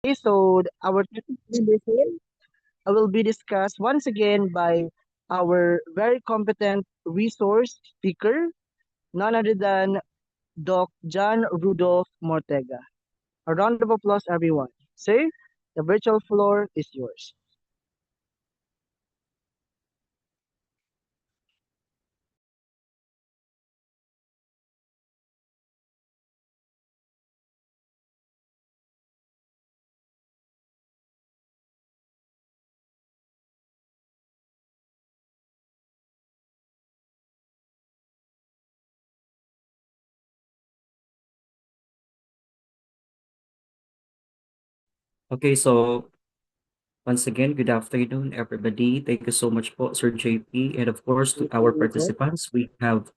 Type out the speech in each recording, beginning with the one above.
Okay, so our topic will be discussed once again by our very competent resource speaker, none other than Doc John Rudolph Mortega. A round of applause, everyone. Sir, the virtual floor is yours. Okay, so once again, good afternoon, everybody. Thank you so much po, Sir JP. And of course, to our participants, we have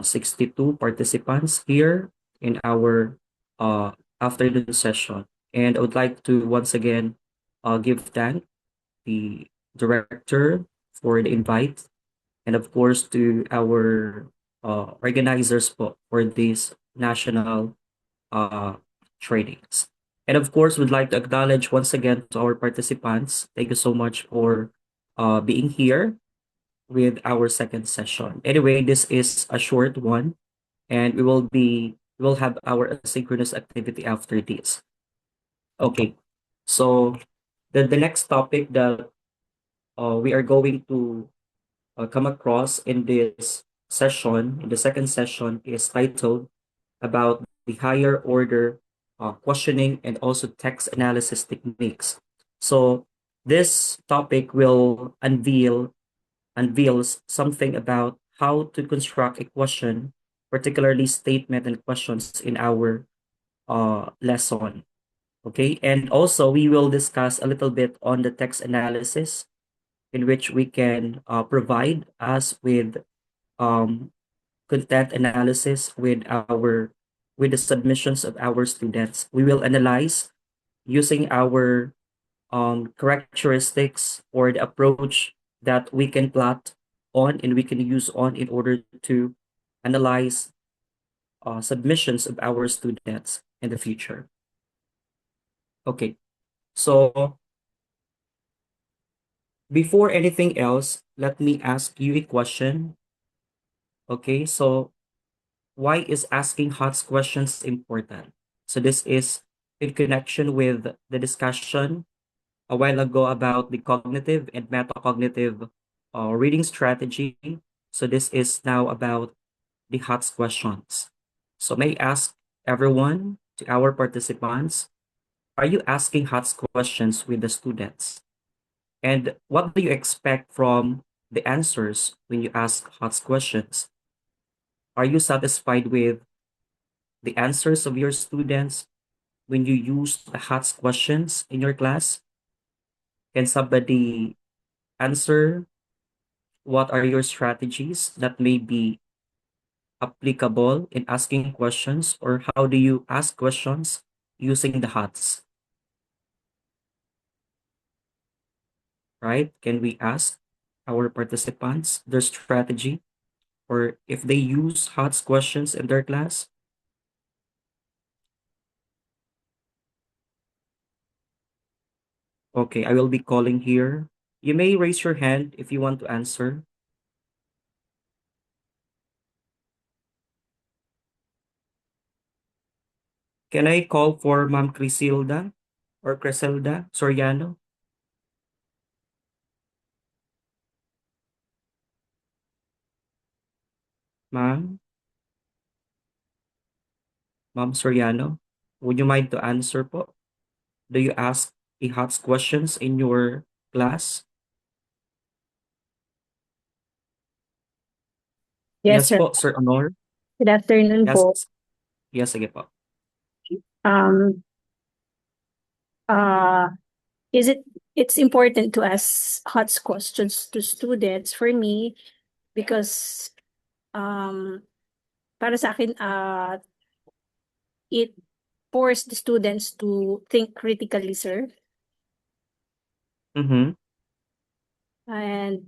62 participants here in our afternoon session. And I would like to once again give thank the director for the invite, and of course to our organizers po for this national uh, trainings. And of course, we'd like to acknowledge once again to our participants. Thank you so much for being here with our second session. Anyway, this is a short one, and we will have our asynchronous activity after this. Okay, so the next topic that we are going to come across in this session, in the second session, is titled about the higher order questioning and also text analysis techniques. So this topic will unveils something about how to construct a question, particularly statement and questions in our lesson. Okay, and also we will discuss a little bit on the text analysis in which we can provide us with um, content analysis with the submissions of our students. We will analyze using our characteristics or the approach that we can plot on and we can use on in order to analyze submissions of our students in the future. Okay, so before anything else, let me ask you a question. Okay, so why is asking HOTS questions important? So this is in connection with the discussion a while ago about the cognitive and metacognitive reading strategy. So this is now about the HOTS questions. So may I ask everyone, to our participants, are you asking HOTS questions with the students? And what do you expect from the answers when you ask HOTS questions? Are you satisfied with the answers of your students when you use the HOTS questions in your class? Can somebody answer what are your strategies that may be applicable in asking questions, or how do you ask questions using the HOTS? Right? Can we ask our participants their strategy or if they use HOTS questions in their class? Okay, I will be calling here. You may raise your hand if you want to answer. Can I call for Ma'am Crisilda or Criselda Soriano? Ma'am, Ma'am Soriano, would you mind to answer po? Do you ask a HOTS questions in your class? Yes, Yes sir. po, Sir Honor. Good afternoon Yes, po. yes, sige po. Um, uh, is it it's important to ask hot questions to students for me because um para sa akin it forced the students to think critically, sir. Mm-hmm. And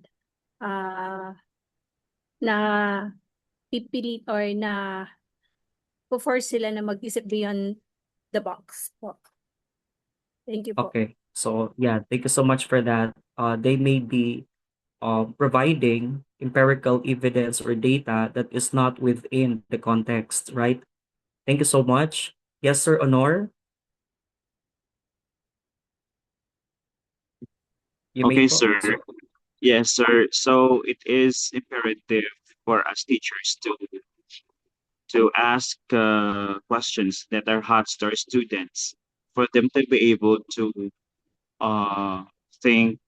uh na pipilit or na force sila na mag-isip beyond the box po. Thank you po. Okay. So yeah, thank you so much for that. They may be providing empirical evidence or data that is not within the context, right? Thank you so much. Yes, Sir Honor, you may Okay, po, sir. sir. Yes, sir. So it is imperative for us teachers to ask questions that are hot to our students for them to be able to uh, think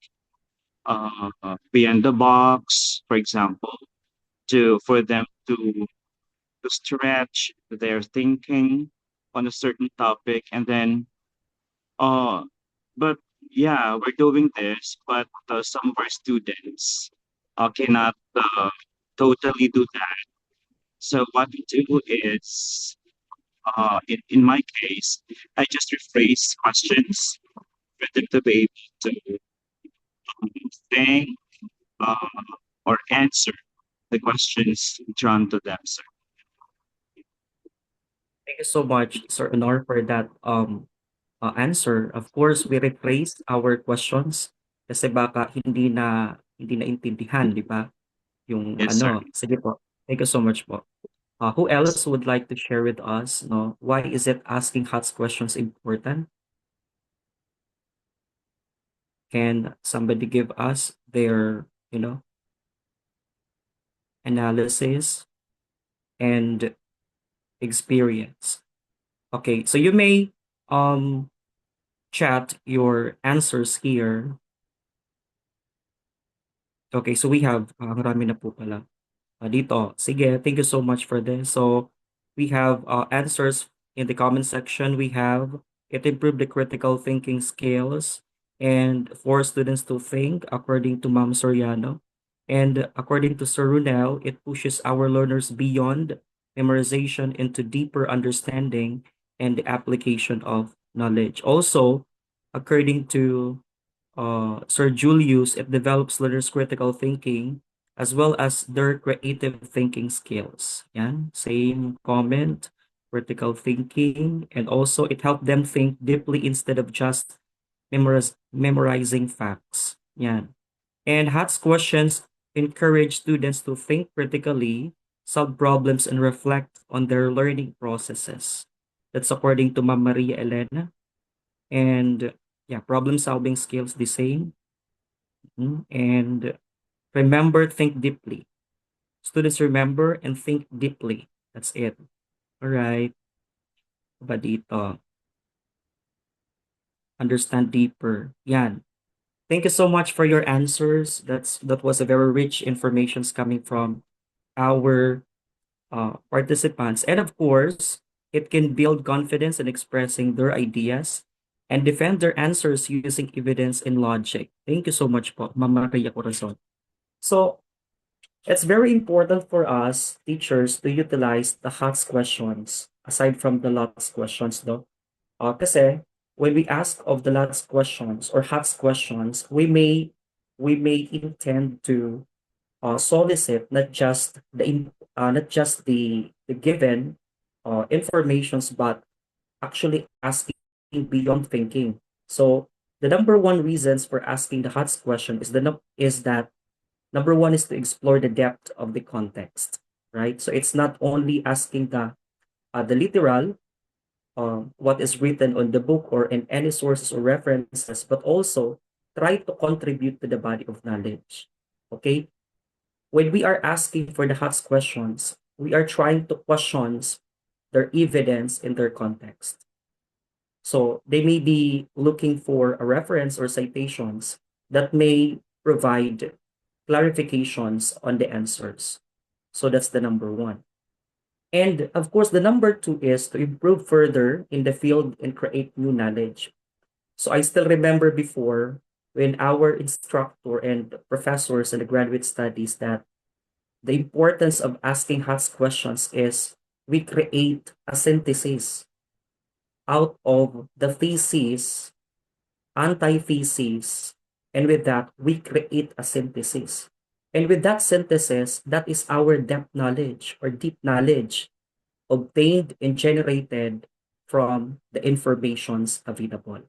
beyond the box, for example, to for them to stretch their thinking on a certain topic, and then uh, but yeah, we're doing this, but some of our students cannot totally do that. So what we do is, in my case, I just rephrase questions for them to be able to think uh, or answer the questions drawn to them, sir. Thank you so much, Sir Honor, for that answer. Of course, we rephrase our questions kasi baka hindi naintindihan, di ba? Yung Yes, sir. ano, sige po. Thank you so much po. Who else would like to share with us, no? Why is it asking HOTS questions important? Can somebody give us their, analysis and experience? Okay, so you may um chat your answers here. Okay, so we have, marami na po pala. Dito. Sige, thank you so much for this. So we have answers in the comment section. We have it improved the critical thinking skills and for students to think according to Ma'am Soriano. And according to Sir Runel, it pushes our learners beyond memorization into deeper understanding and the application of knowledge. Also, according to Sir Julius, it develops learners' critical thinking as well as their creative thinking skills. Yan, same comment, critical thinking, and also it helped them think deeply instead of just memorizing facts. Yan. And HATS questions encourage students to think critically, solve problems, and reflect on their learning processes. That's according to Ma'am Maria Elena. And yeah, problem solving skills the same. And remember, think deeply. Students remember and think deeply. That's it. All right. Ba dito? Understand deeper. Yan. Thank you so much for your answers. That was a very rich informations coming from our participants. And of course, it can build confidence in expressing their ideas and defend their answers using evidence and logic. Thank you so much po, Mama Maria Corazon. So, it's very important for us teachers to utilize the HOTS questions aside from the LOTS questions, no? Kasi when we ask of the LOTS questions or HOTS questions, we may intend to solicit not just the given informations, but actually asking beyond thinking. So the number one reasons for asking the HOTS question is that number one is to explore the depth of the context, right? So it's not only asking the literal, what is written on the book or in any sources or references, but also try to contribute to the body of knowledge. Okay? When we are asking for the HOTS questions, we are trying to question their evidence in their context. So they may be looking for a reference or citations that may provide clarifications on the answers. So that's the number one. And of course, the number two is to improve further in the field and create new knowledge. So I still remember before when our instructor and professors in the graduate studies that the importance of asking HOTS questions is we create a synthesis out of the thesis, antithesis, and with that, we create a synthesis. And with that synthesis, that is our depth knowledge or deep knowledge obtained and generated from the informations available.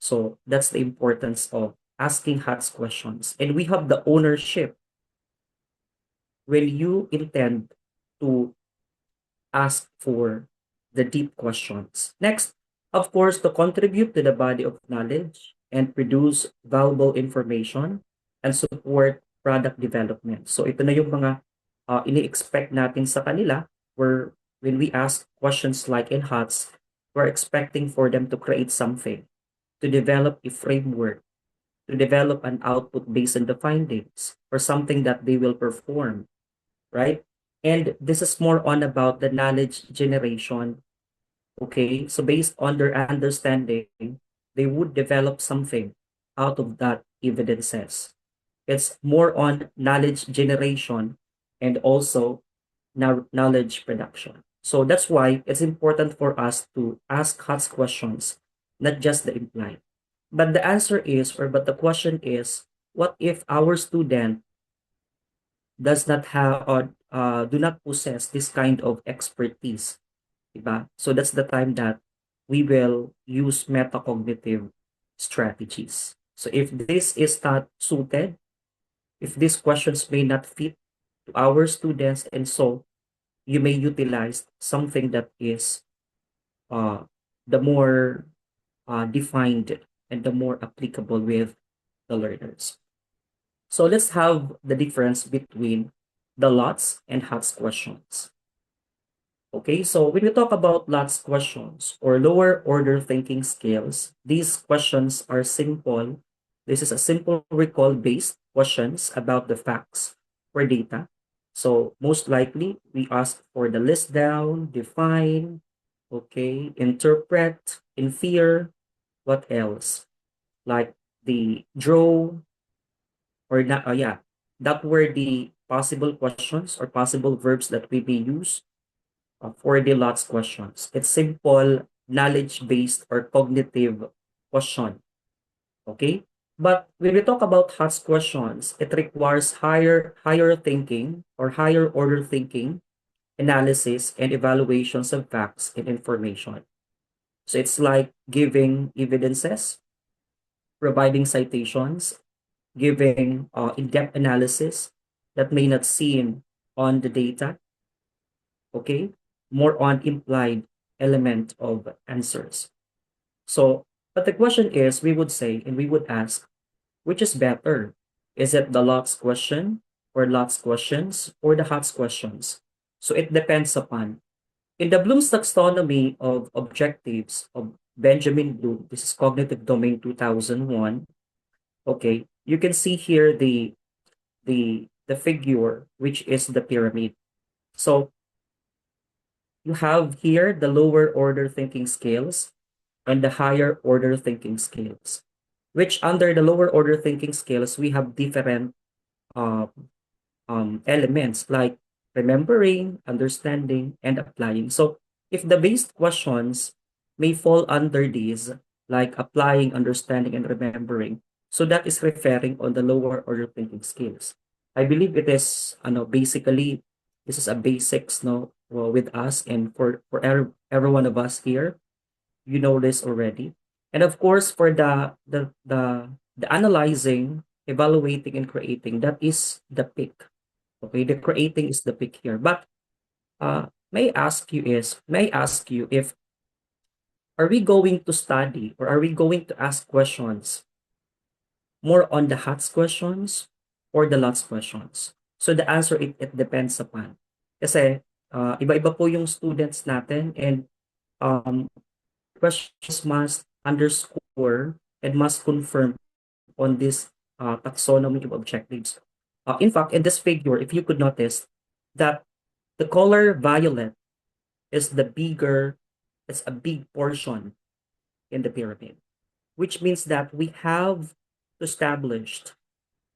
So that's the importance of asking HATS questions. And we have the ownership when you intend to ask for the deep questions. Next, of course, to contribute to the body of knowledge and produce valuable information and support product development. So ito na yung mga ini-expect natin sa kanila where when we ask questions like in HATS, we're expecting for them to create something, to develop a framework, to develop an output based on the findings or something that they will perform, right? And this is more on about the knowledge generation. Okay, so based on their understanding, they would develop something out of that evidences. It's more on knowledge generation and also knowledge production. So that's why it's important for us to ask HATS questions, not just the implied. But the answer is, or but the question is, what if our student does not have or do not possess this kind of expertise, diba? So that's the time that we will use metacognitive strategies. So if this is not suited, if these questions may not fit to our students, and so you may utilize something that is the more defined and the more applicable with the learners. So let's have the difference between the LOTS and HATS questions. Okay, so when we talk about LOTS questions or lower order thinking skills, these questions are simple. This is a simple recall based questions about the facts or data. So most likely we ask for the list down, define, okay, interpret, infer, what else? Like the draw, or not, that were the possible questions or possible verbs that we may use for the LOTS questions. It's simple knowledge-based or cognitive question. Okay? But when we talk about HATS questions, it requires higher thinking or higher order thinking, analysis, and evaluations of facts and information. So it's like giving evidences, providing citations, giving in-depth analysis that may not seem on the data, okay? More on implied element of answers. So, but the question is, we would say, and we would ask, which is better? Is it the LOTS question or LOTS questions or the HATS questions? So it depends upon. In the Bloom's taxonomy of objectives of Benjamin Bloom, this is Cognitive Domain 2001, okay, you can see here the figure, which is the pyramid. So you have here the lower order thinking skills and the higher order thinking skills, which under the lower order thinking skills, we have different elements like remembering, understanding, and applying. So if the based questions may fall under these, like applying, understanding, and remembering, so that is referring on the lower order thinking skills. I believe it is basically this is a basics with us and for every one of us here. You know this already. And of course for the analyzing, evaluating, and creating, that is the peak. Okay, the creating is the peak here. But may I ask you if are we going to study or are we going to ask questions more on the HATS questions or the LOTS questions? So the answer, it depends upon. Kasi iba-iba po yung students natin and questions must underscore and must confirm on this taxonomy of objectives. In fact, in this figure, if you could notice that the color violet is it's a big portion in the pyramid, which means that we have established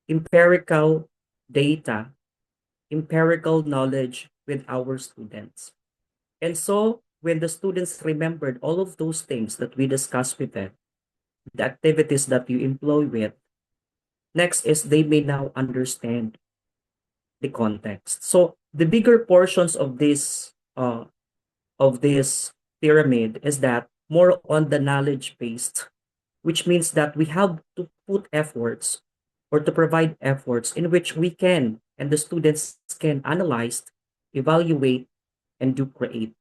empirical data, empirical knowledge with our students. And so when the students remembered all of those things that we discussed with them, the activities that you employ with, next is they may now understand the context. So the bigger portions of this pyramid is that more on the knowledge based which means that we have to put efforts or to provide efforts in which we can and the students can analyze, evaluate, and do create.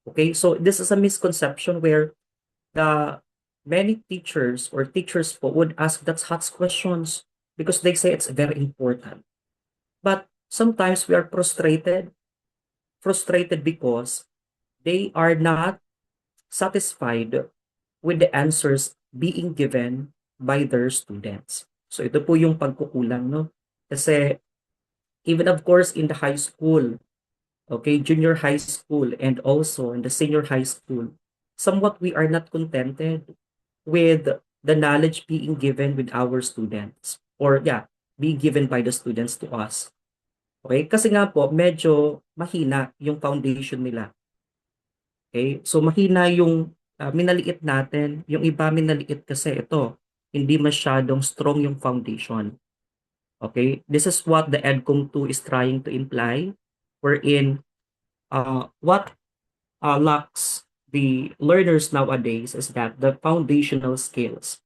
Okay, so this is a misconception where the many teachers or teachers po would ask that HOTS questions because they say it's very important. But sometimes we are frustrated because they are not satisfied with the answers being given by their students. So ito po yung pagkukulang, no? Kasi even of course in the high school, okay, junior high school and also in the senior high school, somewhat we are not contented with the knowledge being given with our students or yeah, being given by the students to us. Okay? Kasi nga po, medyo mahina yung foundation nila. Okay? So mahina yung minaliit natin. Yung iba minaliit kasi ito, hindi masyadong strong yung foundation. Okay? This is what the EDCOM 2 is trying to imply, wherein what lacks the learners nowadays is that the foundational skills.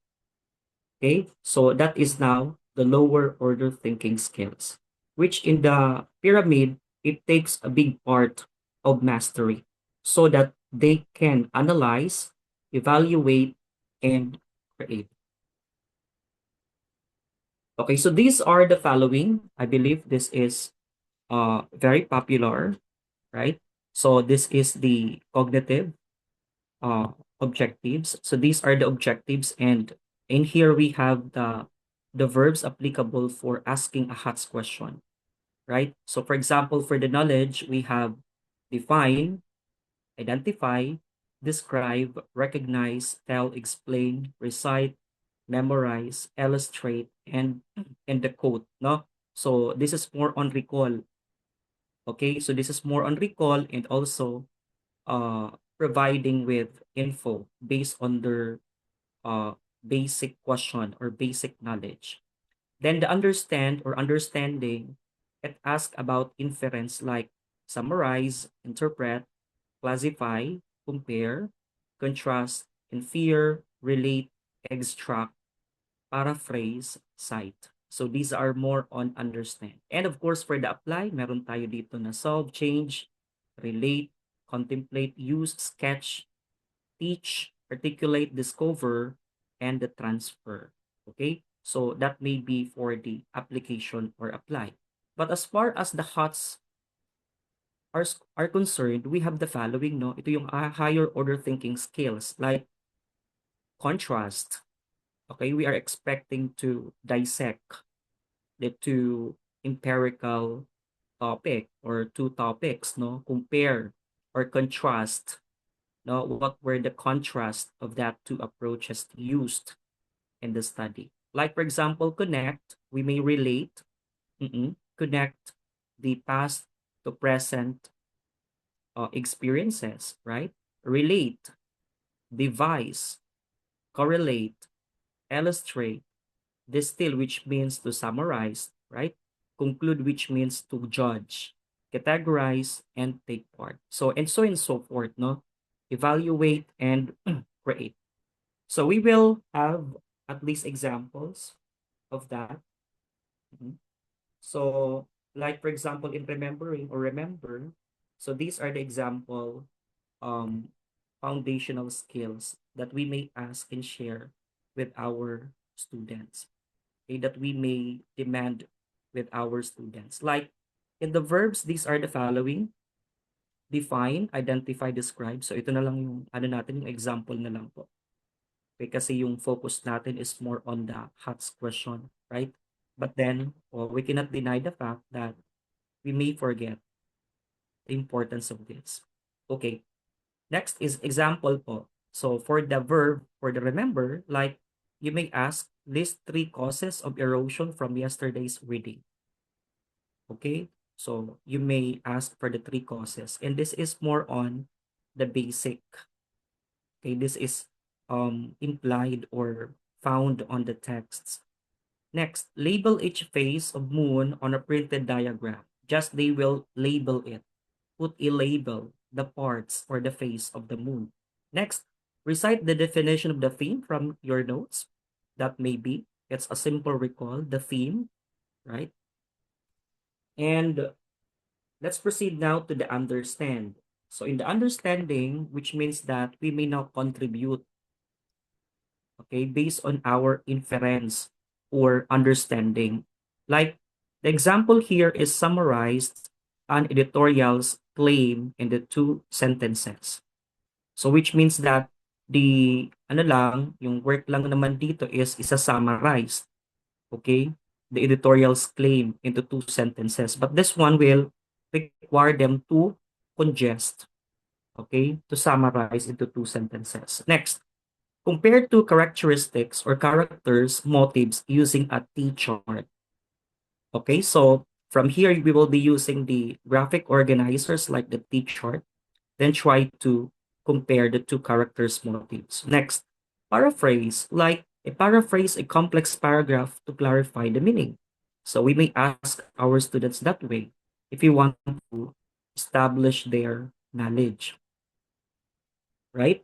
Okay, so that is now the lower order thinking skills, which in the pyramid, it takes a big part of mastery so that they can analyze, evaluate, and create. Okay, so these are the following. I believe this is very popular, right? So this is the cognitive objectives. So these are the objectives, and in here we have the verbs applicable for asking a HOTS question, right? So for example, for the knowledge, we have define, identify, describe, recognize, tell, explain, recite, memorize, illustrate, and the quote, no? So this is more on recall. Okay, so this is more on recall and also providing with info based on their basic question or basic knowledge. Then the understand or understanding, it asks about inference like summarize, interpret, classify, compare, contrast, infer, relate, extract, paraphrase, cite. So these are more on understand. And of course, for the apply, meron tayo dito na solve, change, relate, contemplate, use, sketch, teach, articulate, discover, and the transfer. Okay? So that may be for the application or apply. But as far as the HOTS are concerned, we have the following, no? Ito yung higher order thinking skills like contrast. Okay, we are expecting to dissect the two empirical topic or two topics, no? Compare or contrast, no? What were the contrast of that two approaches used in the study? Like for example, connect, we may relate, connect the past to present experiences, right? Relate, devise, correlate, illustrate, distill, which means to summarize, right? Conclude, which means to judge, categorize, and take part. So, and so forth, no? Evaluate and create. So we will have at least examples of that. So, like for example, in remembering or remember, so these are the example foundational skills that we may ask and share with our students, okay, that we may demand with our students. Like in the verbs, these are the following: define, identify, describe. So ito na lang yung ano natin, yung example na lang po. Okay, kasi yung focus natin is more on the HOTS question, right? But then we cannot deny the fact that we may forget the importance of this. Okay, next is example po. So for the verb, for the remember, like you may ask, list 3 causes of erosion from yesterday's reading. Okay, so you may ask for the 3 causes, and this is more on the basic. Okay, this is implied or found on the texts. Next, label each face of moon on a printed diagram. Just they will label it. Put a label, the parts or the face of the moon. Next, Recite the definition of the theme from your notes. That may be, it's a simple recall, the theme, right? And let's proceed now to the understand. So in the understanding, which means that we may now contribute, okay, based on our inference or understanding. Like the example here is summarized an editorial's claim in the 2 sentences. So which means that the ano lang, yung work lang naman dito is isa-summarize, okay, the editorial's claim into 2 sentences. But this one will require them to congest, okay, to summarize into 2 sentences. Next, compare 2 characteristics or characters' motives using a T-chart. Okay, so from here, we will be using the graphic organizers like the T-chart, then try to compare the 2 characters' motives. Next, paraphrase, like paraphrase a complex paragraph to clarify the meaning. So we may ask our students that way if we want to establish their knowledge, right?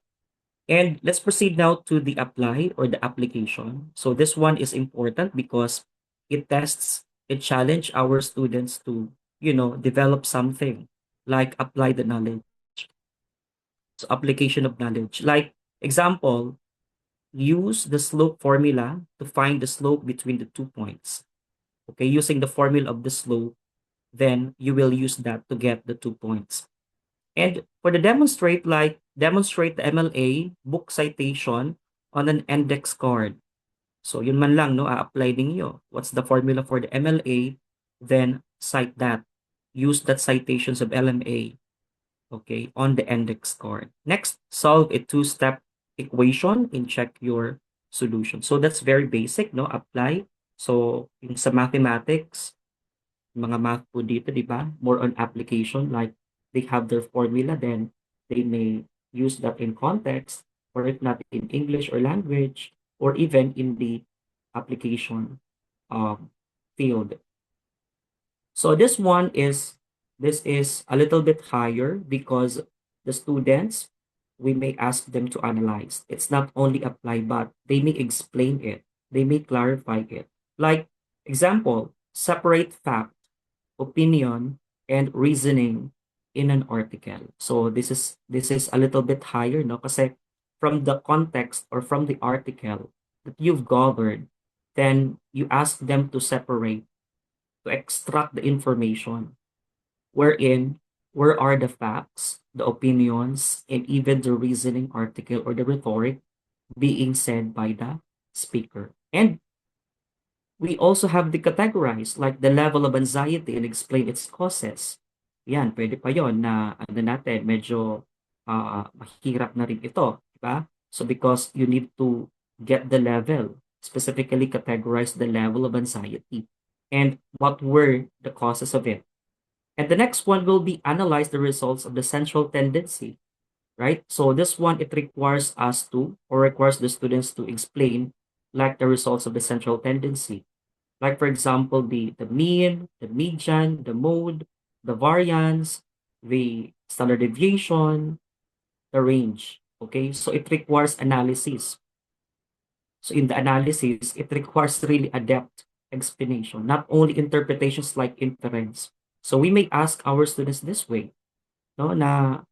And let's proceed now to the apply or the application. So this one is important because it tests, it challenge our students to, develop something like apply the knowledge. So application of knowledge. Like example, use the slope formula to find the slope between the 2 points. Okay, using the formula of the slope, then you will use that to get the 2 points. And for the demonstrate, like demonstrate the MLA book citation on an index card. So yun man lang, no, a-apply ninyo. What's the formula for the MLA? Then cite that. Use that citations of LMA, okay, on the index card. Next, solve a 2-step equation and check your solution. So that's very basic, no? Apply. So yung sa mathematics, mga math po dito, di ba? More on application, like they have their formula, then they may use that in context, or if not in English or language, or even in the application field. So this is a little bit higher because the students, we may ask them to analyze. It's not only apply, but they may explain it. They may clarify it. Like example, separate fact, opinion, and reasoning in an article. So this is a little bit higher, no? Kasi from the context or from the article that you've gathered, then you ask them to separate, to extract the information, wherein where are the facts, the opinions, and even the reasoning article or the rhetoric being said by the speaker. And we also have the categorized, like the level of anxiety and explain its causes. Yan, pwede pa yon na ano natin, medyo mahirap na rin ito, di ba? So because you need to get the level, specifically categorize the level of anxiety and what were the causes of it. And the next one will be analyze the results of the central tendency, right? So this one, it requires us to, or requires the students to explain like the results of the central tendency. Like for example, the mean, the median, the mode, the variance, the standard deviation, the range. Okay, so it requires analysis. So in the analysis, it requires really a-depth explanation, not only interpretations like inference. So we may ask our students this way, no, na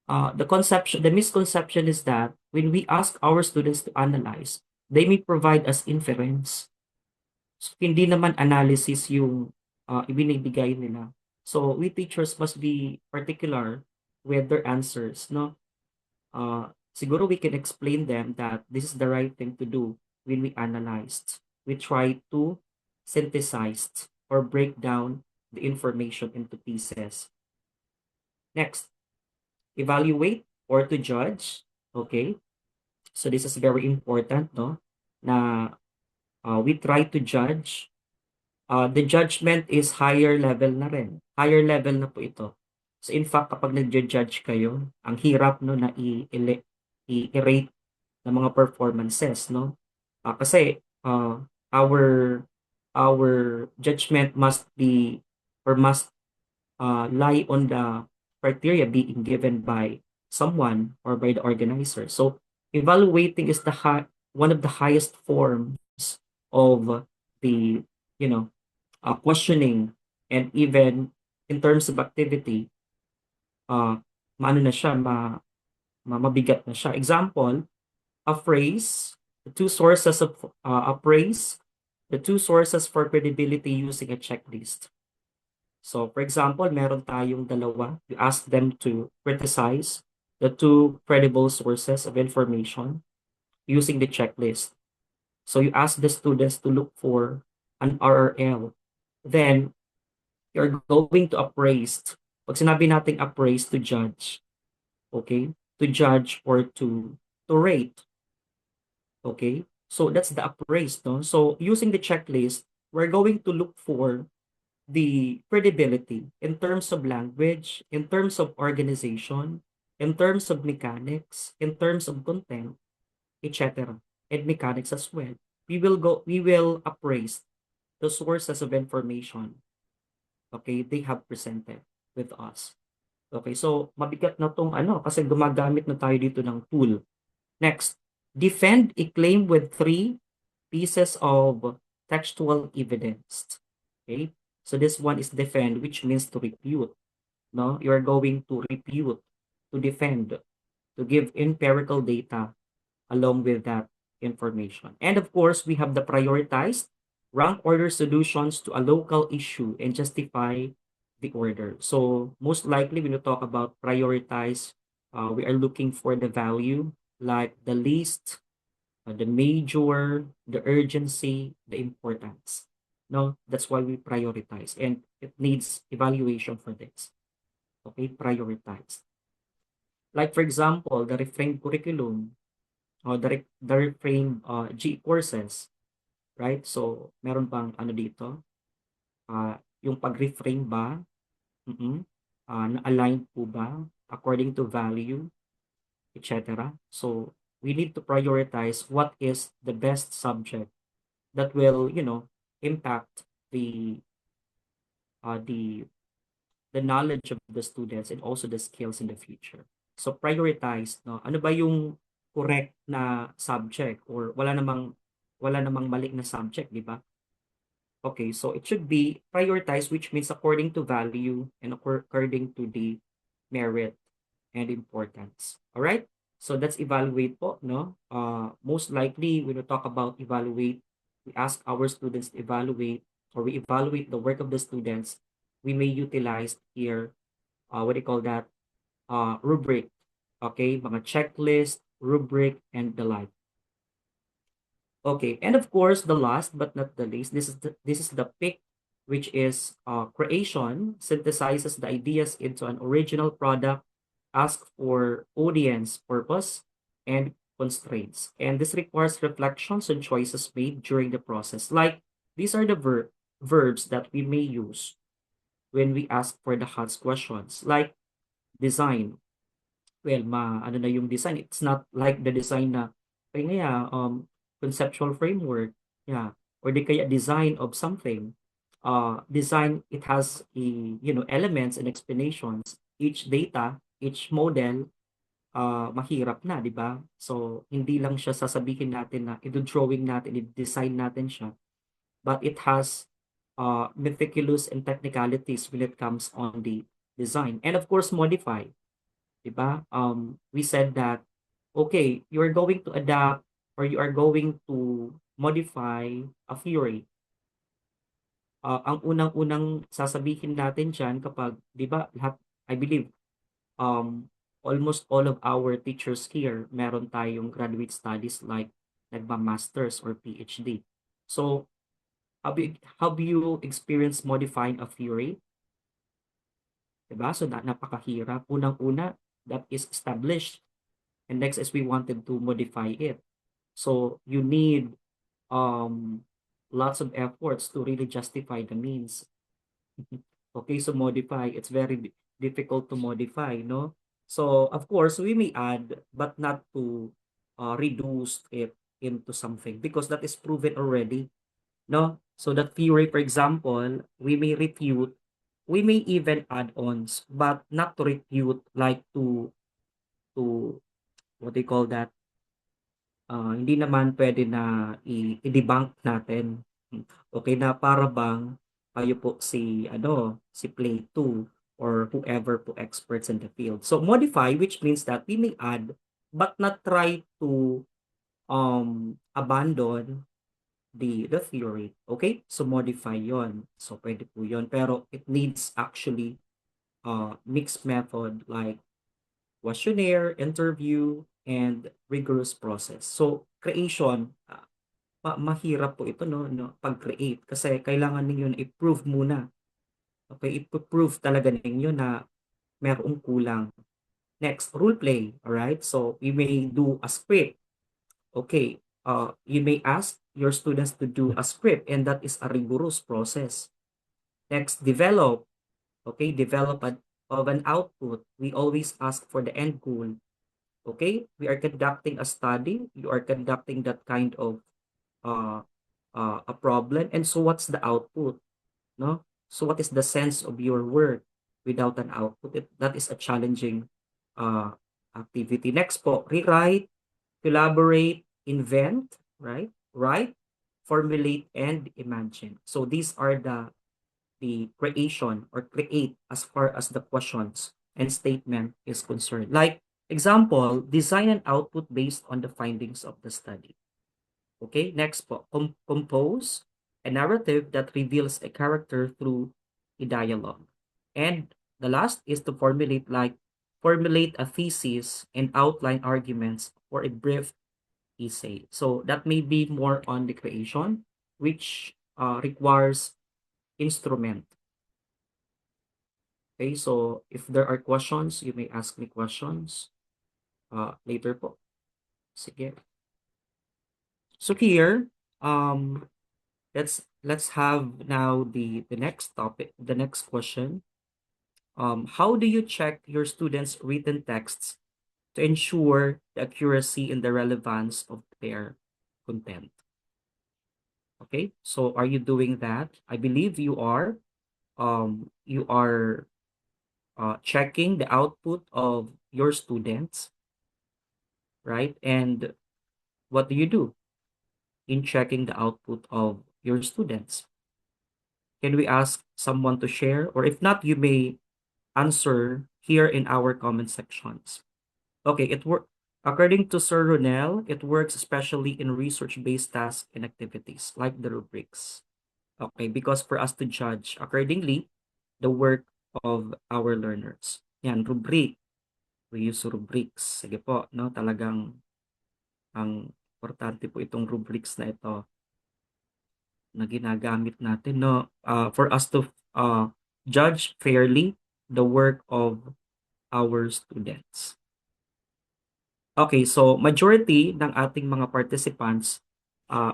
the misconception is that when we ask our students to analyze, they may provide us inference. So, hindi naman analysis yung ibinibigay nila. So we teachers must be particular with their answers, no? Siguro we can explain them that this is the right thing to do when we analyzed. We try to synthesize or break down the information into pieces. Next, evaluate or to judge. Okay, so this is very important, no? Na we try to judge. The judgment is higher level na rin. Higher level na po ito. So in fact, kapag nag-judge kayo, ang hirap no na i-rate ng mga performances, no? Kasi our judgment must be or must lie on the criteria being given by someone or by the organizer. So evaluating is one of the highest forms of the, you know, questioning, and even in terms of activity, maano na siya, mabigat na siya. Example, a phrase, the two sources of a phrase, the two sources for credibility using a checklist. So, for example, meron tayong dalawa. You ask them to criticize the two credible sources of information using the checklist. So, you ask the students to look for an RRL. Then, you're going to appraise. Pag sinabi nating appraise, to judge. Okay? To judge or to rate. Okay? So, that's the appraise, no? So, using the checklist, we're going to look for the credibility in terms of language, in terms of organization, in terms of mechanics, in terms of content, etc. And mechanics as well. We will appraise the sources of information, okay, they have presented with us. Okay, so mabigat na tong ano kasi gumagamit na tayo dito ng tool. Next, defend a claim with 3 pieces of textual evidence. Okay, so this one is defend, which means to refute. No, you're going to refute, to defend, to give empirical data along with that information. And of course, we have the prioritized rank order solutions to a local issue and justify the order. So most likely when you talk about prioritize, we are looking for the value like the least, the major, the urgency, the importance. No, that's why we prioritize, and it needs evaluation for this. Okay, prioritize. Like for example, the reframed curriculum or the reframed G courses, right? So meron bang ano dito? Yung pag-reframe ba? Na-align po ba according to value, etc. So we need to prioritize what is the best subject that will, impact the knowledge of the students and also the skills in the future. So prioritize, no? Ano ba yung correct na subject, or wala namang mali na subject, di ba? Okay, so it should be prioritized, which means according to value and according to the merit and importance. All right? So that's evaluate po, no? Most likely when we talk about evaluate, we ask our students to evaluate, or we evaluate the work of the students. We may utilize here, what do you call that? Rubric. Okay, mga checklist, rubric, and the like. Okay, and of course, the last but not the least, this is the pick, which is creation, synthesizes the ideas into an original product, ask for audience purpose and constraints. And this requires reflections and choices made during the process. Like, these are the verbs that we may use when we ask for the HOTS questions. Like, design. Well, ano na yung design? It's not like the design na, kaya conceptual framework, yeah, or di kaya design of something. Design, it has elements and explanations. Each data, each model, mahirap na, di ba? So, hindi lang siya sasabihin natin na i-drawing natin, i-design natin siya. But it has meticulous and technicalities when it comes on the design. And of course, modify. Diba? We said that, okay, you are going to adapt or you are going to modify a theory. Ang unang-unang sasabihin natin dyan kapag, di ba, lahat, I believe, almost all of our teachers here, meron tayong graduate studies like nagma-masters or PhD. So, have you experienced modifying a theory? Diba? So, napakahirap. Unang-una, that is established. And next is we wanted to modify it. So, you need lots of efforts to really justify the means. Okay, so modify, it's very difficult to modify, no? So, of course, we may add, but not to reduce it into something because that is proven already, no? So, that theory, for example, we may refute, we may even add ons, but not to refute, like to what do you call that? hindi naman pwede na i-debunk natin. Okay na para bang kayo po si Play 2 or whoever po experts in the field. So modify, which means that we may add but not try to abandon the theory. Okay? So modify yon. So pwede po yon. Pero it needs actually mixed method like questionnaire, interview, and rigorous process. So creation, mahirap po ito no, pag-create kasi kailangan ninyo na i-prove muna. Okay, i-prove talaga ninyo na merong kulang. Next, role play. Alright, so you may do a script. Okay, you may ask your students to do a script and that is a rigorous process. Next, develop. Okay, of an output. We always ask for the end goal. Okay, we are conducting a study. You are conducting that kind of uh, a problem. And so what's the output? No? So what is the sense of your work without an output? That is a challenging uh, activity. Next po, rewrite, collaborate, invent, right? Write, formulate, and imagine. So these are the creation or create as far as the questions and statement is concerned. Like example, design an output based on the findings of the study. Okay, next po, compose a narrative that reveals a character through a dialogue. And the last is to formulate a thesis and outline arguments for a brief essay. So that may be more on the creation, which requires instrument. Okay, so if there are questions, you may ask me questions later po. Sige. So here, let's have now the next topic, the next question. How do you check your students' written texts to ensure the accuracy and the relevance of their content? Okay, so are you doing that? I believe you are. You are checking the output of your students, right? And what do you do in checking the output of your students? Can we ask someone to share? Or if not, you may answer here in our comment sections. Okay, according to Sir Ronel, it works especially in research-based tasks and activities like the rubrics. Okay, because for us to judge accordingly the work of our learners. Yan, rubric. We use rubrics. Sige po, no? Talagang ang importante po itong rubrics na ito na ginagamit natin, no? For us to judge fairly the work of our students. Okay, so majority ng ating mga participants,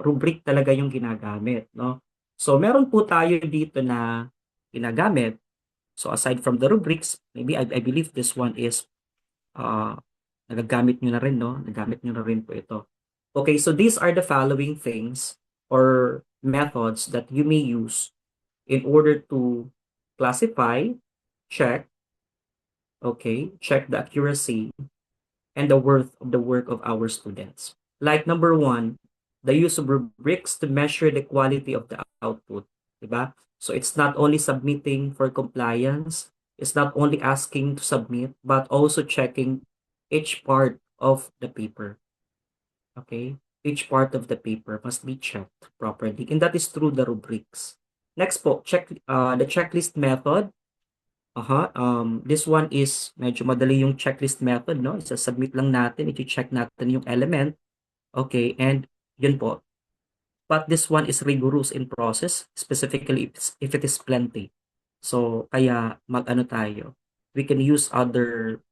rubric talaga yung ginagamit, no? So meron po tayo dito na ginagamit. So aside from the rubrics, maybe I believe this one is nagagamit nyo na rin, no? Nagamit nyo na rin po ito. Okay, so these are the following things or methods that you may use in order to classify, check the accuracy and the worth of the work of our students. Like number one, the use of rubrics to measure the quality of the output. Diba? So it's not only submitting for compliance, it's not only asking to submit, but also checking each part of the paper. Okay? Each part of the paper must be checked properly. And that is through the rubrics. Next po, the checklist method. This one is medyo madali yung checklist method, no? Isa-submit lang natin, i-check natin yung element. Okay, and yun po. But this one is rigorous in process, specifically if it is plenty. So, kaya mag-ano tayo. We can use other,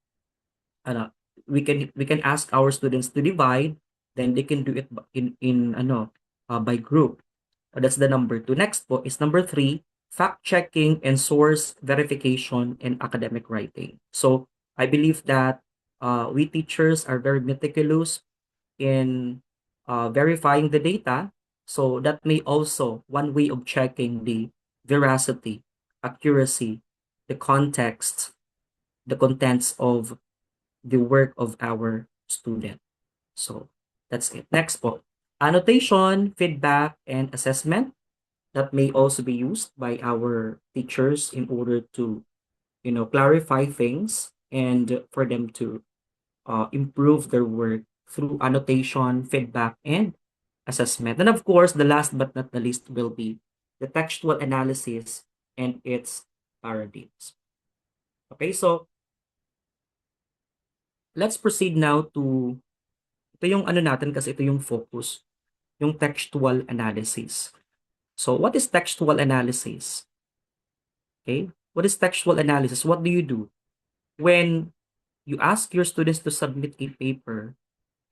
we can ask our students to divide, then they can do it by group. That's the number 2. Next po is number 3, fact-checking and source verification in academic writing. So I believe that we teachers are very meticulous in verifying the data. So that may also one way of checking the veracity, accuracy, the context, the contents of the work of our student. So That's it. Next po. Annotation, feedback, and assessment that may also be used by our teachers in order to, clarify things and for them to improve their work through annotation, feedback, and assessment. And of course, the last but not the least will be the textual analysis and its paradigms. Okay, so let's proceed now to, ito yung ano natin kasi ito yung focus, yung textual analysis. So what is textual analysis? Okay, what is textual analysis? What do you do? When you ask your students to submit a paper,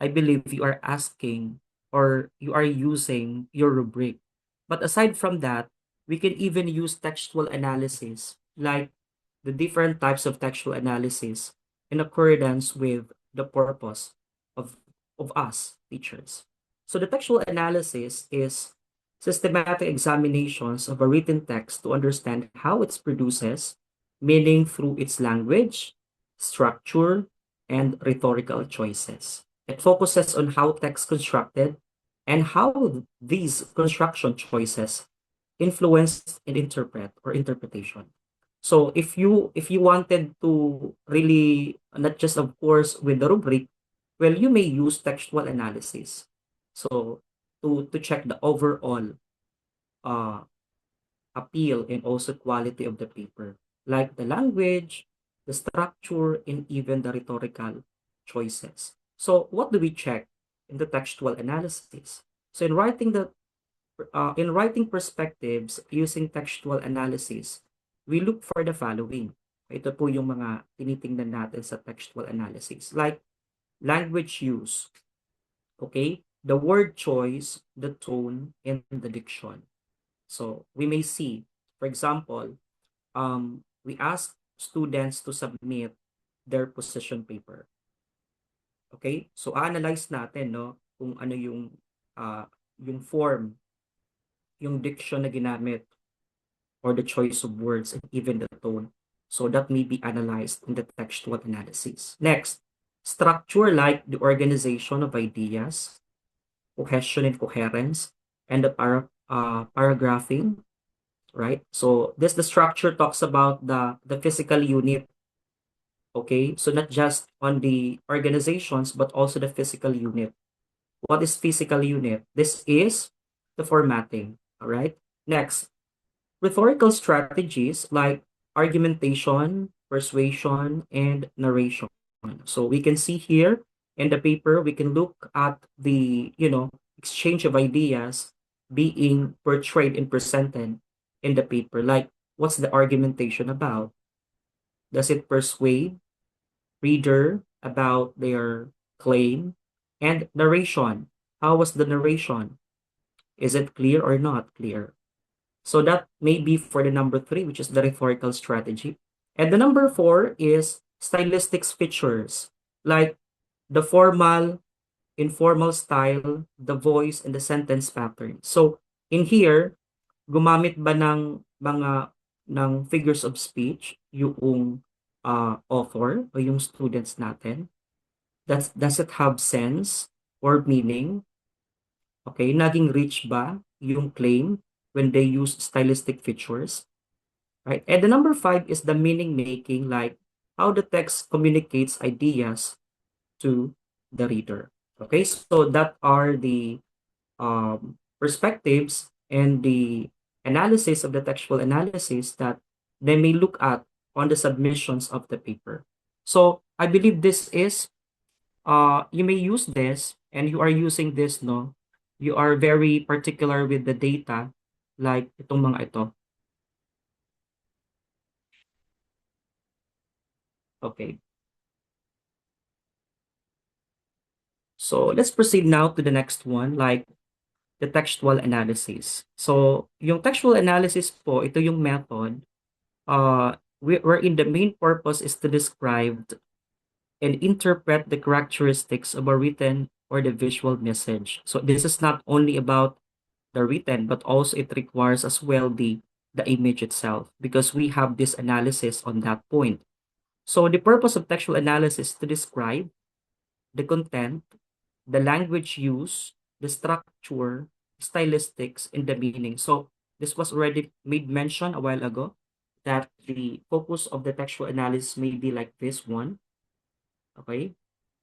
I believe you are asking or you are using your rubric. But aside from that, we can even use textual analysis, like the different types of textual analysis in accordance with the purpose of, of us, teachers. So the textual analysis is systematic examinations of a written text to understand how it produces meaning through its language, structure, and rhetorical choices. It focuses on how text constructed and how these construction choices influence and interpret or interpretation. So if you wanted to really not just of course with the rubric, well you may use textual analysis. So to check the overall uh appeal and also quality of the paper, like the language, the structure, and even the rhetorical choices. So what do we check in the textual analysis? So in writing perspectives using textual analysis, we look for the following. Ito po yung mga tinitingnan natin sa textual analysis. Like language use, okay? The word choice, the tone, and the diction. So we may see, for example, we ask students to submit their position paper. Okay? So analyze natin, no, kung ano yung form, yung diction na ginamit, or the choice of words, and even the tone. So that may be analyzed in the textual analysis. Next, structure, like the organization of ideas, cohesion and coherence, and the paragraphing, right? So the structure talks about the physical unit. Okay, so not just on the organizations, but also the physical unit. What is physical unit? This is the formatting. All right. Next, rhetorical strategies like argumentation, persuasion, and narration. So we can see here in the paper, we can look at the, exchange of ideas being portrayed and presented in the paper. Like, what's the argumentation about? Does it persuade reader about their claim? And narration. How was the narration? Is it clear or not clear? So that may be for the number 3, which is the rhetorical strategy. And the number 4 is stylistic features, like the formal, informal style, the voice, and the sentence pattern. So in here, gumamit ba ng figures of speech yung author o yung students natin? Does it have sense or meaning? Okay, naging rich ba yung claim when they use stylistic features? Right? And the number 5 is the meaning making, like how the text communicates ideas to the reader. Okay, so that are the perspectives and the analysis of the textual analysis that they may look at on the submissions of the paper. So I believe this is, you may use this and you are using this, no? You are very particular with the data, like itong mga ito. Okay. So let's proceed now to the next one, like the textual analysis. So yung textual analysis po, ito yung method wherein the main purpose is to describe and interpret the characteristics of a written or the visual message. So this is not only about the written, but also it requires as well the image itself, because we have this analysis on that point. So the purpose of textual analysis is to describe the content the language use, the structure, stylistics, and the meaning. So this was already made mention a while ago that the focus of the textual analysis may be like this one. Okay?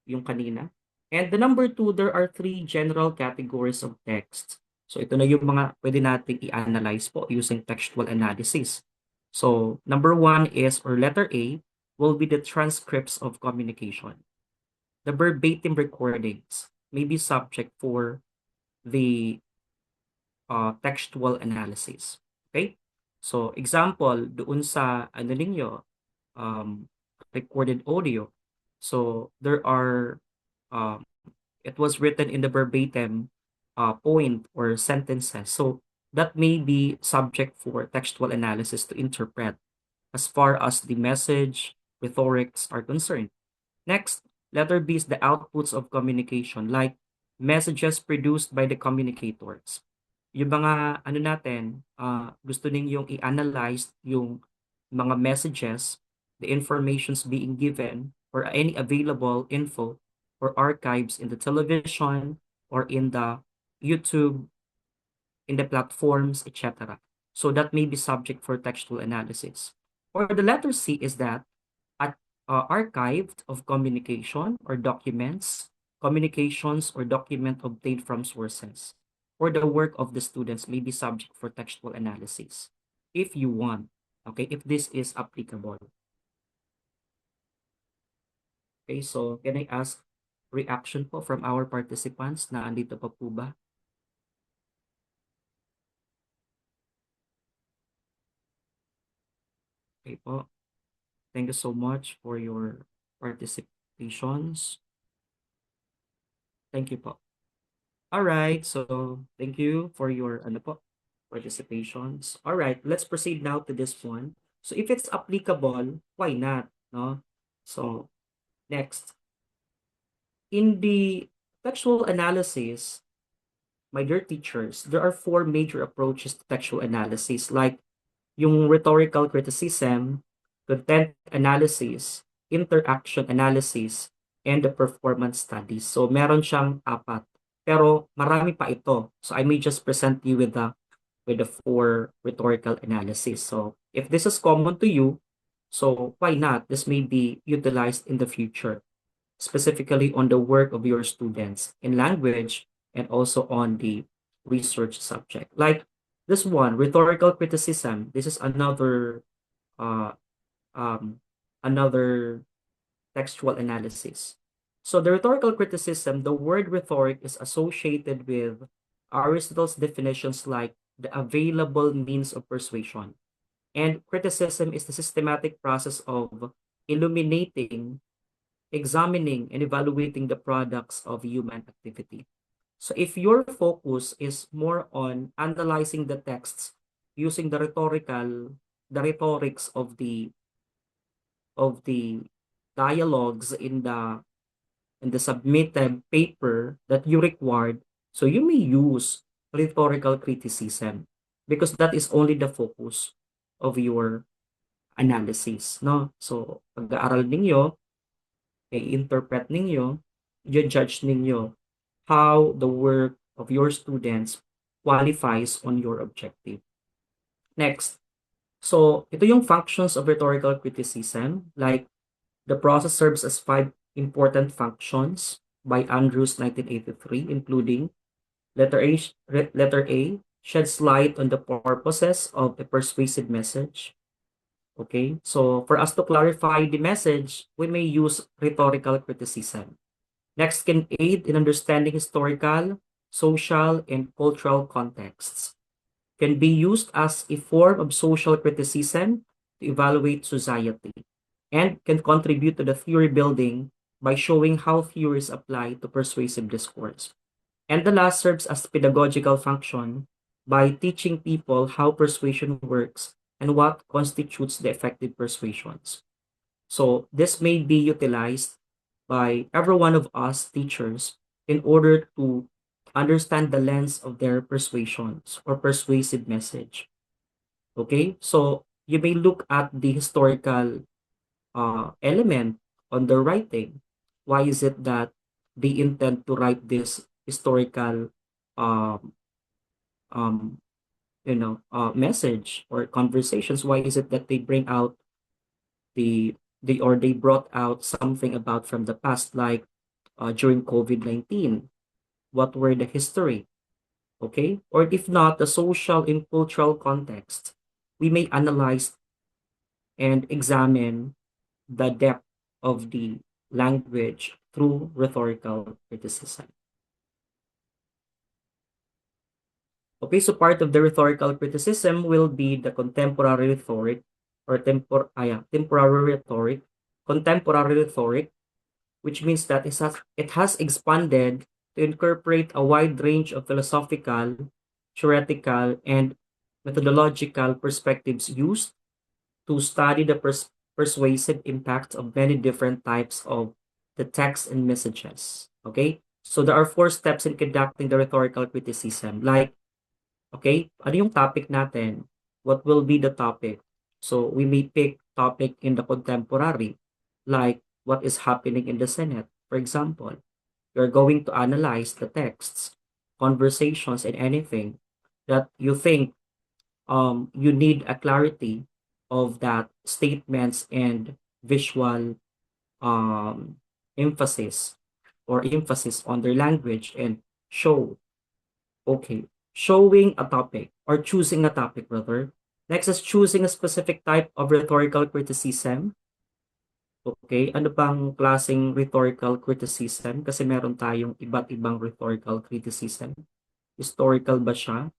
Yung kanina. And the number two, there are three general categories of text. So ito na yung mga pwede nating i-analyze po using textual analysis. So number one is, or letter A, will be the transcripts of communication. The verbatim recordings may be subject for the textual analysis. Okay? So example, doon sa ano ninyo, recorded audio. So there are it was written in the verbatim point or sentences. So that may be subject for textual analysis to interpret as far as the message, rhetorics are concerned. Next, letter B is the outputs of communication, like messages produced by the communicators. Yung mga ano natin, gusto ninyong i-analyze yung mga messages, the informations being given, or any available info or archives in the television or in the YouTube, in the platforms, etc. So that may be subject for textual analysis. Or the letter C is that archived of communication or documents, communications or document obtained from sources, or the work of the students may be subject for textual analysis if you want, okay, if this is applicable. Okay, so can I ask reaction po from our participants na andito pa po ba? Okay po. Thank you so much for your participations. Thank you po. All right, so thank you for your ano po, participations. All right, let's proceed now to this one. So if it's applicable, why not, no? So next, in the textual analysis, my dear teachers, there are four major approaches to textual analysis, like yung rhetorical criticism, content analysis, interaction analysis, and the performance studies. So meron siyang apat. Pero marami pa ito. So I may just present you with the four rhetorical analysis. So if this is common to you, so why not? This may be utilized in the future, specifically on the work of your students in language and also on the research subject. Like this one, rhetorical criticism. This is another uh, another textual analysis. So the rhetorical criticism, the word rhetoric is associated with Aristotle's definitions like the available means of persuasion. And criticism is the systematic process of illuminating, examining, and evaluating the products of human activity. So if your focus is more on analyzing the texts using the rhetorics of the dialogues in the submitted paper that you required, so you may use rhetorical criticism because that is only the focus of your analysis, no? So pag-aaral ninyo, i-interpret ninyo, i-judge ninyo how the work of your students qualifies on your objective. Next, so ito yung functions of rhetorical criticism, like the process serves as 5 important functions by Andrews 1983, including letter A, sheds light on the purposes of a persuasive message. Okay, so for us to clarify the message, we may use rhetorical criticism. Next, can aid in understanding historical, social, and cultural contexts. Can be used as a form of social criticism to evaluate society, and can contribute to the theory building by showing how theories apply to persuasive discourse. And the last serves as pedagogical function by teaching people how persuasion works and what constitutes the effective persuasions. So this may be utilized by every one of us teachers in order to understand the lens of their persuasions or persuasive message. Okay, so you may look at the historical element on the writing. Why is it that they intend to write this historical um, um, message or conversations? Why is it that they bring out they brought out something about from the past, like during COVID-19? What were the history? Okay, or if not, the social and cultural context. We may analyze and examine the depth of the language through rhetorical criticism. Okay, so part of the rhetorical criticism will be the contemporary rhetoric or temporary rhetoric, contemporary rhetoric, which means that it has expanded to incorporate a wide range of philosophical, theoretical, and methodological perspectives used to study the persuasive impact of many different types of the text and messages. Okay? So there are 4 steps in conducting the rhetorical criticism. Like, okay, ano yung topic natin? What will be the topic? So we may pick topic in the contemporary, like what is happening in the Senate, for example. You're going to analyze the texts, conversations, and anything that you think you need a clarity of that statements and visual um, emphasis emphasis on their language and show. Okay, showing a topic or choosing a topic rather. Next is choosing a specific type of rhetorical criticism. Okay, ano bang klaseng rhetorical criticism? Kasi meron tayong iba't ibang rhetorical criticism. Historical ba siya?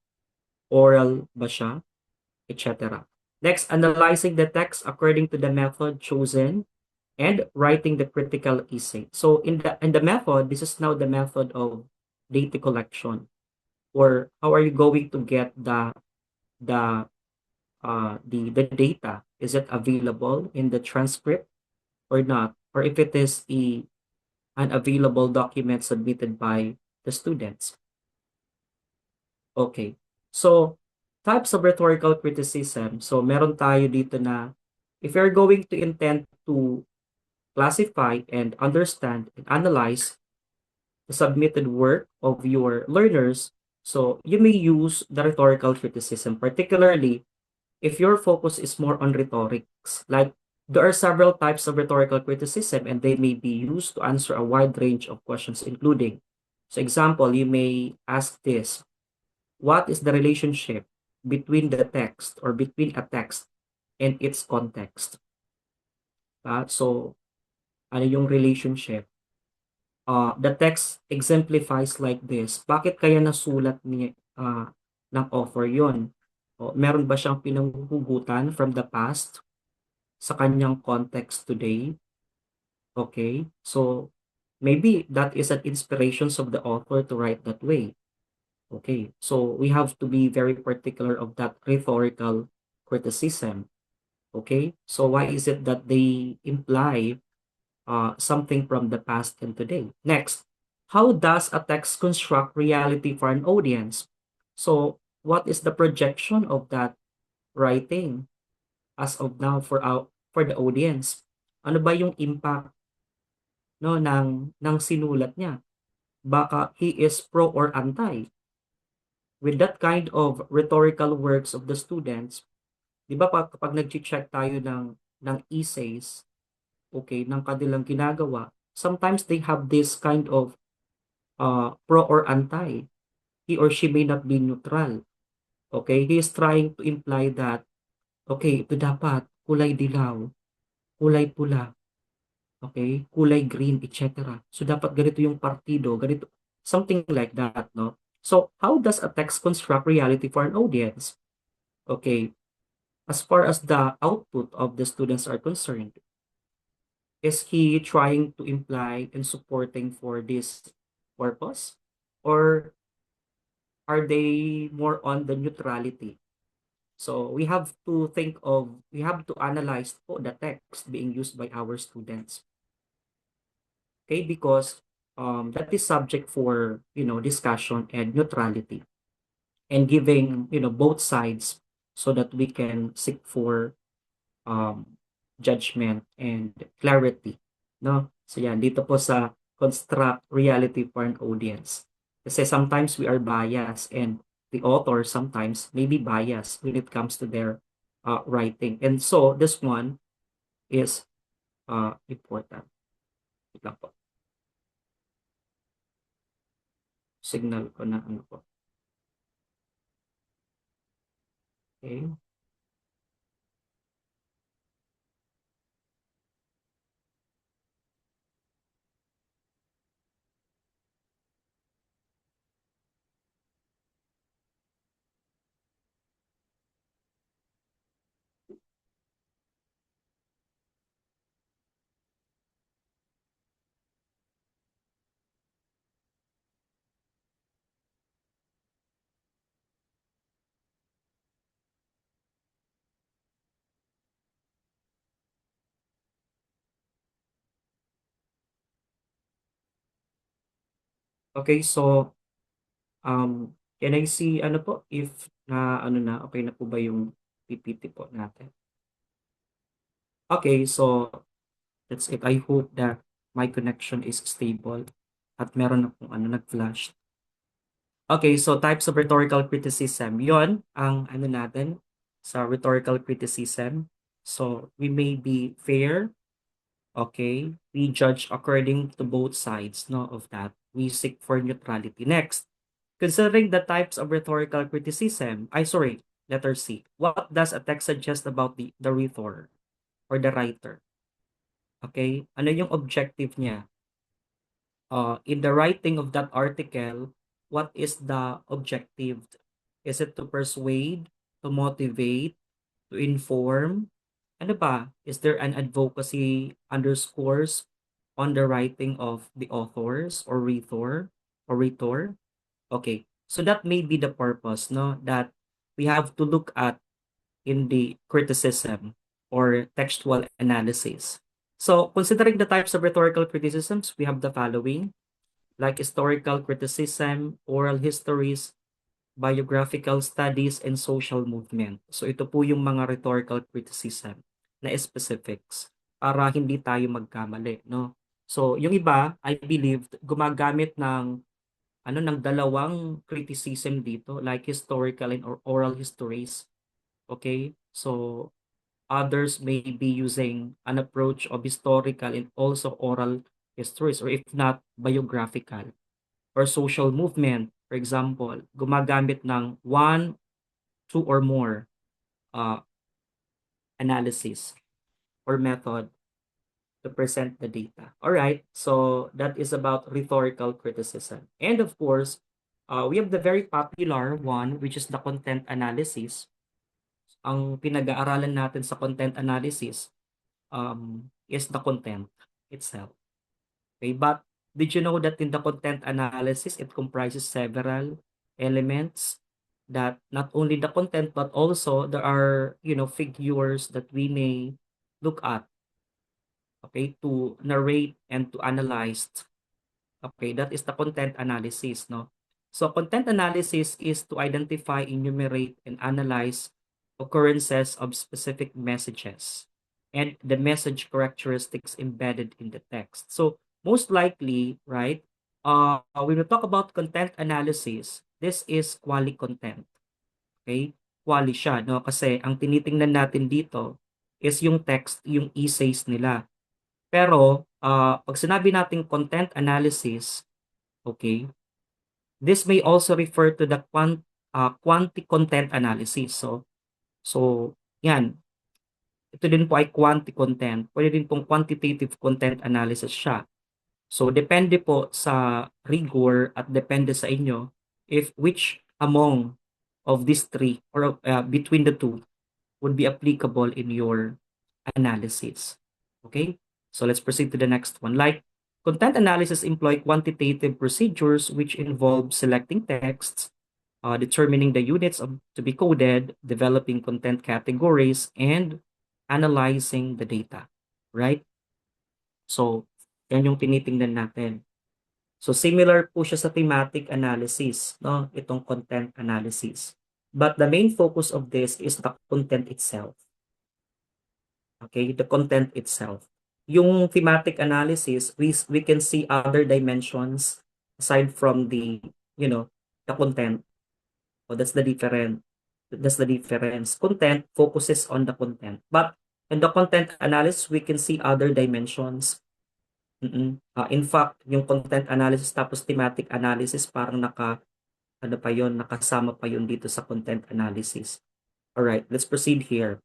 Oral ba siya? Etc. Next, analyzing the text according to the method chosen and writing the critical essay. So in the method, this is now the method of data collection, or how are you going to get the the data? Is it available in the transcript or not? Or if it is an available document submitted by the students. Okay. So, types of rhetorical criticism. So, meron tayo dito na if you're going to intend to classify and understand and analyze the submitted work of your learners, so you may use the rhetorical criticism, particularly if your focus is more on rhetorics. Like, there are several types of rhetorical criticism and they may be used to answer a wide range of questions, including, so example, you may ask this: what is the relationship between the text or between a text and its context? So, ano yung relationship? The text exemplifies like this. Bakit kaya nasulat ng author yon? Meron ba siyang pinanghuhugutan from the past sa kanyang context today? Okay, so maybe that is an inspiration of the author to write that way. Okay, so we have to be very particular of that rhetorical criticism. Okay, so why is it that they imply something from the past and today? Next, how does a text construct reality for an audience? So what is the projection of that writing as of now for the audience? Ano ba yung impact no ng sinulat niya? Baka he is pro or anti. With that kind of rhetorical works of the students, di ba kapag nag-check tayo ng essays, okay, ng kanilang ginagawa, sometimes they have this kind of pro or anti. He or she may not be neutral. Okay, he is trying to imply that, okay, ito dapat kulay dilaw, kulay pula, okay, kulay green, etc. So dapat ganito yung partido, ganito, something like that, no? So how does a text construct reality for an audience? Okay, as far as the output of the students are concerned, is he trying to imply and supporting for this purpose? Or are they more on the neutrality? So we have to analyze the text being used by our students. Okay, because that is subject for, discussion and neutrality, and giving, both sides so that we can seek for judgment and clarity, no? So yan, dito po sa construct reality for an audience. Kasi sometimes we are biased and the author sometimes may be biased when it comes to their writing. And so this one is important. Wait lang po. Signal ko na ano po. Okay. Okay, so can I see ano po if na ano na okay na po ba yung PPT po natin? Okay, so that's it. I hope that my connection is stable at meron na pong ano nag-flash. Okay, so types of rhetorical criticism. Yon ang ano natin sa rhetorical criticism. So we may be fair, okay? We judge according to both sides, no, of that. We seek for neutrality. Next, considering the types of rhetorical criticism, letter C. What does a text suggest about the rhetor or the writer? Okay? Ano yung objective niya? In the writing of that article, what is the objective? Is it to persuade, to motivate, to inform? Ano ba? Is there an advocacy underscores on the writing of the authors or rhetor? Okay. So that may be the purpose, no? That we have to look at in the criticism or textual analysis. So considering the types of rhetorical criticisms, we have the following, like historical criticism, oral histories, biographical studies, and social movement. So ito po yung mga rhetorical criticism na specifics para hindi tayo magkamali, no? So yung iba, I believe, gumagamit ng ng dalawang criticism dito, like historical and oral histories. Okay? So others may be using an approach of historical and also oral histories, or if not biographical or social movement. For example, gumagamit ng one, two, or more analysis or method to present the data. All right, so that is about rhetorical criticism. And of course, we have the very popular one, which is the content analysis. Ang pinag-aaralan natin sa content analysis is the content itself. Okay, but did you know that in the content analysis, it comprises several elements, that not only the content, but also there are, figures that we may look at, okay, to narrate and to analyze. Okay, that is the content analysis, no? So content analysis is to identify, enumerate, and analyze occurrences of specific messages and the message characteristics embedded in the text. So most likely, right, when we talk about content analysis, this is quali content. Okay? Quali siya, no? Kasi ang tinitingnan natin dito is yung text, yung essays nila. Pero pag sinabi nating content analysis, okay, this may also refer to the quanti-content analysis. So yan. Ito din po ay quanti-content. Pwede din pong quantitative content analysis siya. So depende po sa rigor at depende sa inyo if which among of these three or between the two would be applicable in your analysis. Okay? So let's proceed to the next one. Like, content analysis employ quantitative procedures which involve selecting texts, determining the units to be coded, developing content categories, and analyzing the data. Right? So, yan yung tinitingnan natin. So, similar po siya sa thematic analysis, no? Itong content analysis. But the main focus of this is the content itself. Okay, the content itself. yung thematic analysis, we can see other dimensions aside from the, the content. So that's the difference. That's the difference. Content focuses on the content. But in the content analysis, we can see other dimensions. In fact, yung content analysis tapos thematic analysis parang ano pa yon, nakasama pa yun dito sa content analysis. All right, let's proceed here.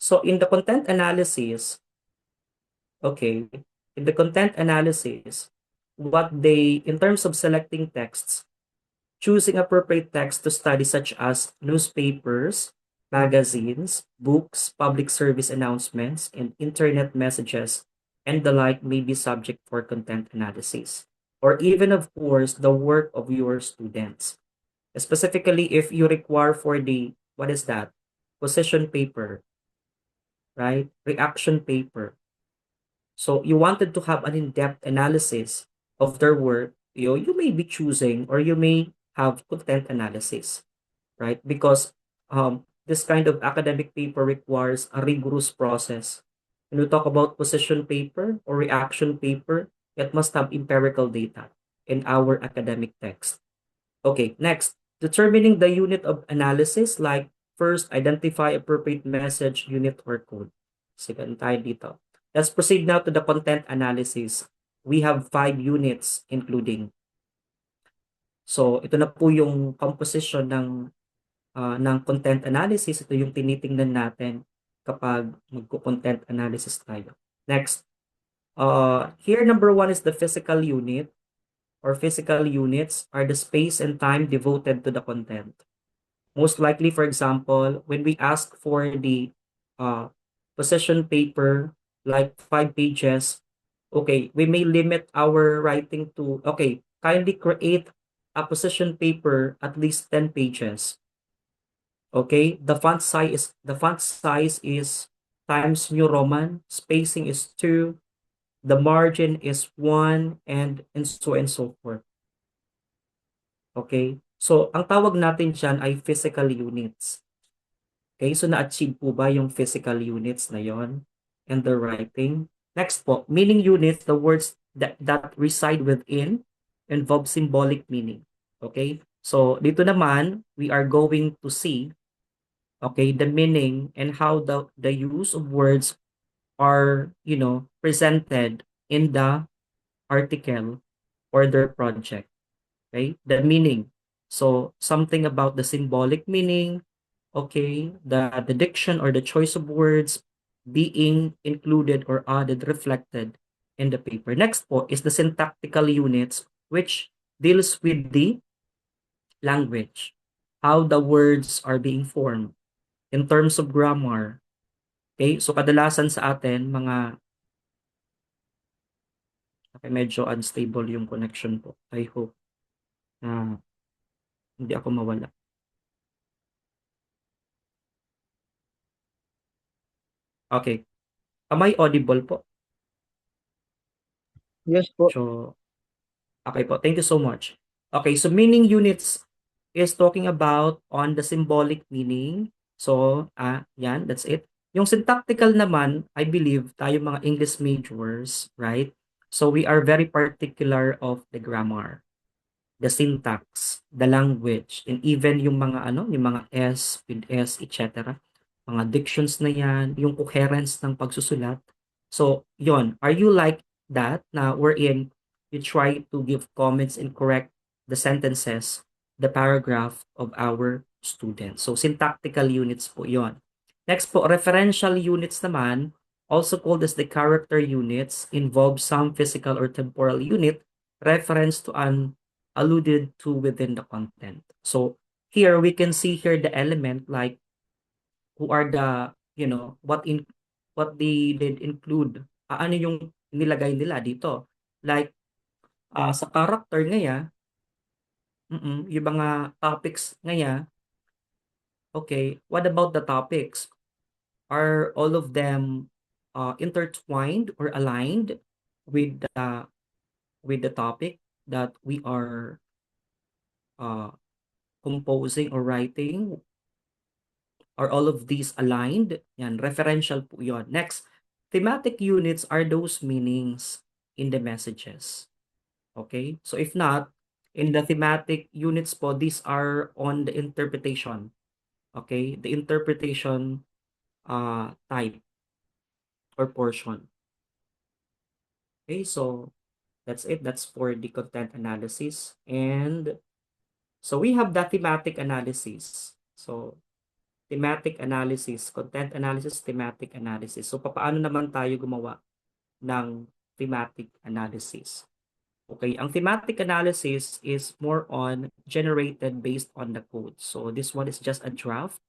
So in the content analysis, okay, in the content analysis, in terms of selecting texts, choosing appropriate text to study such as newspapers, magazines, books, public service announcements, and internet messages, and the like may be subject for content analysis. Or even, of course, the work of your students. Specifically, if you require for the, what is that? Position paper, right? Reaction paper. So you wanted to have an in-depth analysis of their work, you may be choosing or you may have content analysis, right? Because this kind of academic paper requires a rigorous process. When we talk about position paper or reaction paper, it must have empirical data in our academic text. Okay, next, determining the unit of analysis, like first, identify appropriate message, unit, or code. Sige, tayo dito. Let's proceed now to the content analysis. We have 5 units including. So, ito na po yung composition ng content analysis. Ito yung tinitingnan natin kapag magko-content analysis tayo. Next, here number 1 is the physical unit, or physical units are the space and time devoted to the content. Most likely, for example, when we ask for the position paper, like 5 pages, okay, we may limit our writing to, okay, kindly create a position paper at least 10 pages. Okay, the font size is Times New Roman, spacing is 2, the margin is 1, and so forth. Okay? So, ang tawag natin dyan ay physical units. Okay? So, na-achieve po ba yung physical units na yon and the writing? Next po, meaning units, the words that reside within involve symbolic meaning. Okay? So, dito naman, we are going to see, okay, the meaning and how the use of words are, presented in the article or their project. Okay, the meaning. So something about the symbolic meaning, okay, the diction or the choice of words being included or added, reflected in the paper. Next po is the syntactical units, which deals with the language, how the words are being formed in terms of grammar. Okay, so kadalasan sa atin, okay, medyo unstable yung connection po. I hope na hindi ako mawala. Okay. Am I audible po? Yes po. So, okay po. Thank you so much. Okay, so meaning units is talking about on the symbolic meaning. So, yan, that's it. Yung syntactical naman, I believe, tayo mga English majors, right? So, we are very particular of the grammar, the syntax, the language, and even yung mga yung mga S, with S, etc. Mga dictions na yan, yung coherence ng pagsusulat. So, yon, are you like that na wherein you try to give comments and correct the sentences, the paragraph of our students? So, syntactical units po yon. Next po, referential units naman, also called as the character units, involve some physical or temporal unit reference to an alluded to within the content. So, here we can see here the element like who are the, what they did include. Ano yung nilagay nila dito? Like, sa character ngaya, yung mga topics ngaya, okay, what about the topics? Are all of them intertwined or aligned with the topic that we are composing or writing? Are all of these aligned? Yan, referential po yon. Next, thematic units are those meanings in the messages. Okay? So if not, in the thematic units po, these are on the interpretation. Okay? The interpretation type or portion. Okay, so that's it. That's for the content analysis. And so we have the thematic analysis. So thematic analysis, content analysis, thematic analysis. So papaano naman tayo gumawa ng thematic analysis? Okay, ang thematic analysis is more on generated based on the code. So this one is just a draft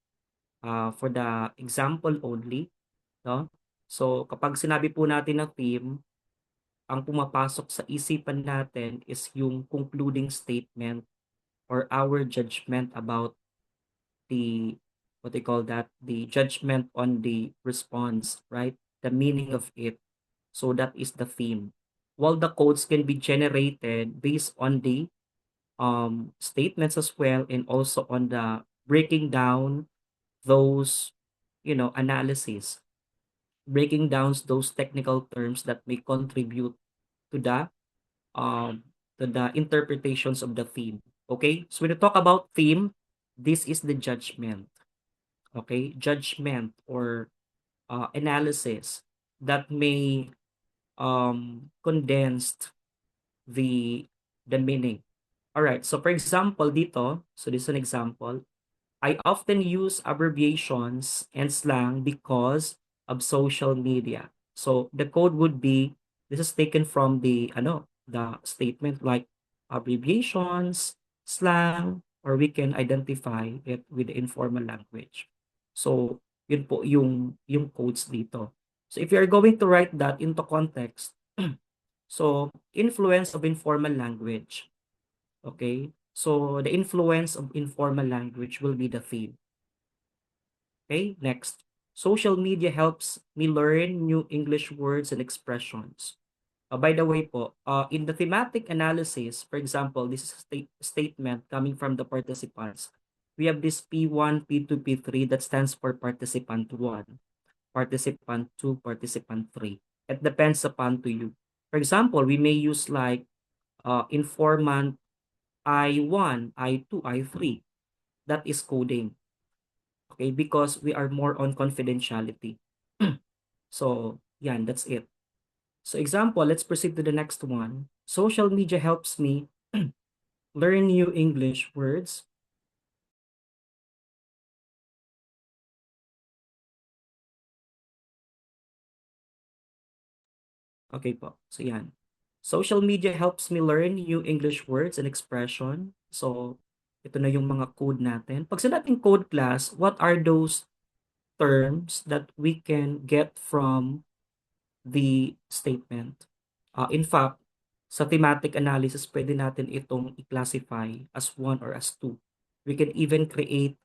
for the example only, no? So kapag sinabi po natin na theme, ang pumapasok sa isipan natin is yung concluding statement or our judgment about the, what they call that, the judgment on the response, right? The meaning of it. So that is the theme. While the codes can be generated based on the statements as well, and also on the breaking down those, analysis, breaking down those technical terms that may contribute to the interpretations of the theme. Okay, so when you talk about theme, this is the judgment. Okay, judgment or analysis that may condensed the meaning. All right, so for example dito, so this is an example. I often use abbreviations and slang because of social media. So the code would be, this is taken from the statement like abbreviations, slang, or we can identify it with the informal language. So yun po yung codes dito. So if you are going to write that into context, so influence of informal language. Okay, so the influence of informal language will be the theme. Okay, next. Social media helps me learn new English words and expressions. By the way po, in the thematic analysis, for example, this is a statement coming from the participants. We have this P1, P2, P3 that stands for participant 1, participant 2, participant 3. It depends upon to you. For example, we may use like informant I1, I2, I3. That is coding. Okay, because we are more on confidentiality. So, yan, that's it. So example, let's proceed to the next one. Social media helps me learn new English words. Okay po, so yan. Social media helps me learn new English words and expression. So, ito na yung mga code natin. Pag sinabing code class, what are those terms that we can get from the statement? In fact, sa thematic analysis, pwede natin itong i-classify as 1 or as 2. We can even create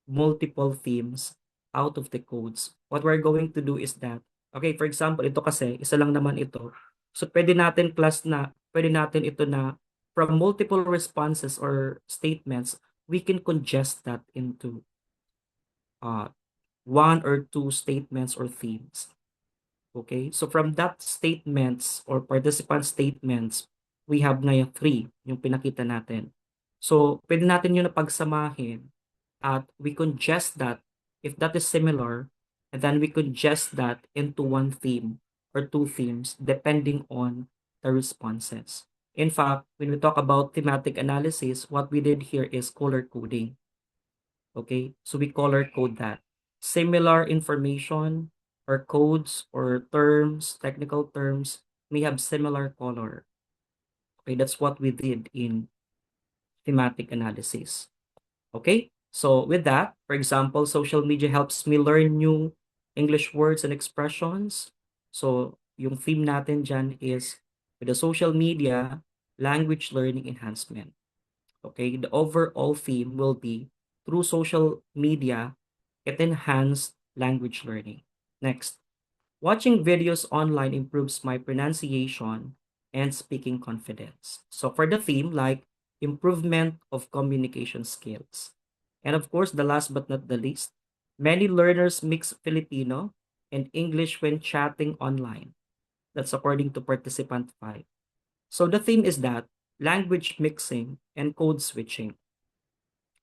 multiple themes out of the codes. What we're going to do is that, okay, for example, ito kasi, isa lang naman ito. So, pwede natin ito na from multiple responses or statements, we can congest that into 1 or 2 statements or themes. Okay, so from that statements or participant statements, we have ngayon 3, yung pinakita natin. So, pwede natin yun na pagsamahin at we congest that if that is similar, and then we congest that into one theme or 2 themes depending on the responses. In fact, when we talk about thematic analysis, what we did here is color coding. Okay, so we color code that. Similar information or codes or terms, technical terms, may have similar color. Okay, that's what we did in thematic analysis. Okay, so with that, for example, social media helps me learn new English words and expressions. So yung theme natin dyan is with the social media, language learning enhancement. Okay, the overall theme will be through social media, it enhanced language learning. Next, watching videos online improves my pronunciation and speaking confidence. So for the theme, like improvement of communication skills. And of course, the last but not the least, many learners mix Filipino and English when chatting online. That's according to participant 5. So the theme is that language mixing and code switching.